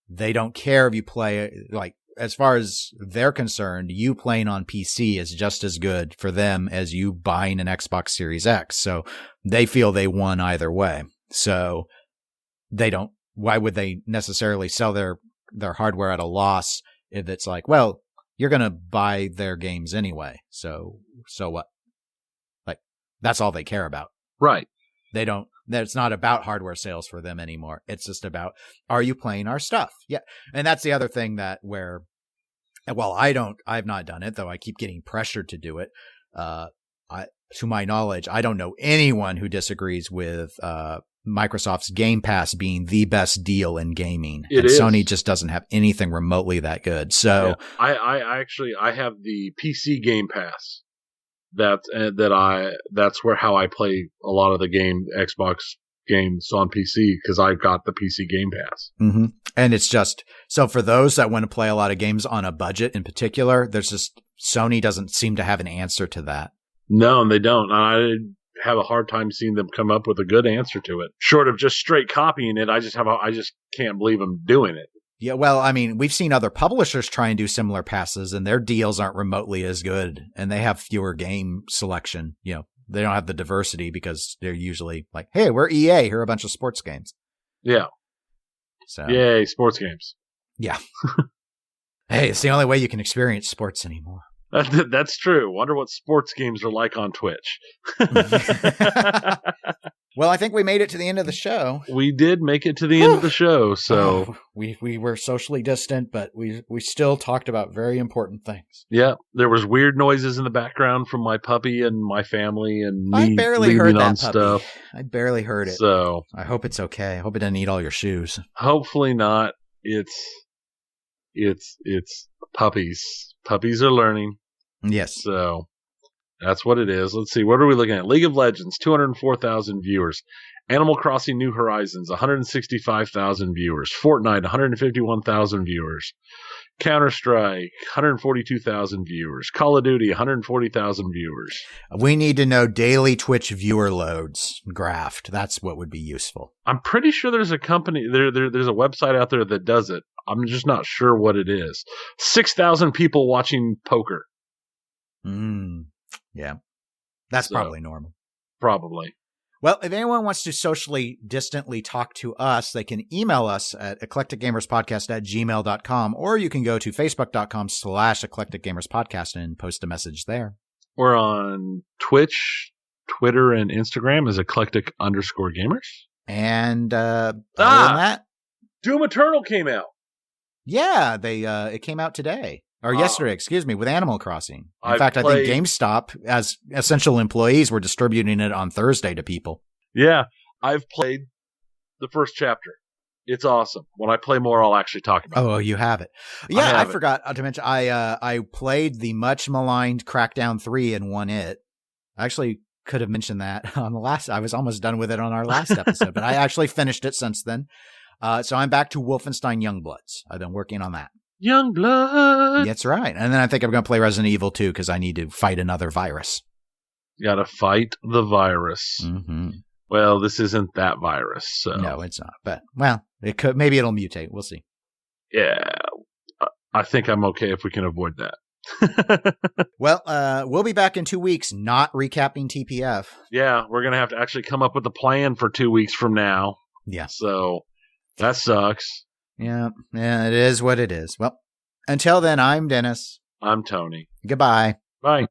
they don't care if you play, like, as far as they're concerned, you playing on PC is just as good for them as you buying an Xbox Series X. So they feel they won either way. So why would they necessarily sell their hardware at a loss if it's like, well, you're going to buy their games anyway. So what? Like, that's all they care about. Right. It's not about hardware sales for them anymore. It's just about, are you playing our stuff? Yeah. And that's the other thing I've not done it, though I keep getting pressured to do it. To my knowledge, I don't know anyone who disagrees with, Microsoft's Game Pass being the best deal in gaming. Sony just doesn't have anything remotely that good. So yeah. I have the PC Game Pass. that's how I play a lot of the Xbox games on PC, because I've got the PC Game Pass. Mm-hmm. And it's just, so for those that want to play a lot of games on a budget in particular, Sony doesn't seem to have an answer to that. No, and they don't. I have a hard time seeing them come up with a good answer to it. Short of just straight copying it, I just can't believe them doing it. Yeah, well, I mean, we've seen other publishers try and do similar passes, and their deals aren't remotely as good, and they have fewer game selection. You know, they don't have the diversity because they're usually like, hey, we're EA, here are a bunch of sports games. Yeah. So, yay, sports games. Yeah. Hey, it's the only way you can experience sports anymore. That's true. Wonder what sports games are like on Twitch. Well, I think we made it to the end of the show. We did make it to the end of the show. So we were socially distant, but we still talked about very important things. Yeah, there was weird noises in the background from my puppy and my family, and me I barely heard that puppy. Stuff. I barely heard it. So I hope it's okay. I hope it didn't eat all your shoes. Hopefully not. It's puppies. Puppies are learning. Yes. So that's what it is. Let's see. What are we looking at? League of Legends, 204,000 viewers. Animal Crossing New Horizons, 165,000 viewers. Fortnite, 151,000 viewers. Counter-Strike, 142,000 viewers. Call of Duty, 140,000 viewers. We need to know daily Twitch viewer loads graphed. That's what would be useful. I'm pretty sure there's a company, there's a website out there that does it. I'm just not sure what it is. 6,000 people watching poker. Yeah. That's probably normal. Probably. Well, if anyone wants to socially distantly talk to us, they can email us at eclecticgamerspodcast@gmail.com, or you can go to facebook.com/eclecticgamerspodcast and post a message there. We're on Twitch, Twitter, and Instagram as eclectic_gamers. And other than that, Doom Eternal came out. Yeah, it came out today. Or yesterday, excuse me, with Animal Crossing. In fact, I think GameStop, as essential employees, were distributing it on Thursday to people. Yeah, I've played the first chapter. It's awesome. When I play more, I'll actually talk about it. Oh, you have it. Yeah, I forgot to mention, I played the much maligned Crackdown 3 and won it. I actually could have mentioned that on I was almost done with it on our last episode, but I actually finished it since then. So I'm back to Wolfenstein Youngbloods. I've been working on that. Youngblood. That's right. And then I think I'm going to play Resident Evil 2 because I need to fight another virus. You got to fight the virus. Mm-hmm. Well, this isn't that virus. So. No, it's not. But, well, it could. Maybe it'll mutate. We'll see. Yeah. I think I'm okay if we can avoid that. Well, we'll be back in 2 weeks, not recapping TPF. Yeah, we're going to have to actually come up with a plan for 2 weeks from now. Yeah. So that sucks. Yeah, it is what it is. Well, until then, I'm Dennis. I'm Tony. Goodbye. Bye.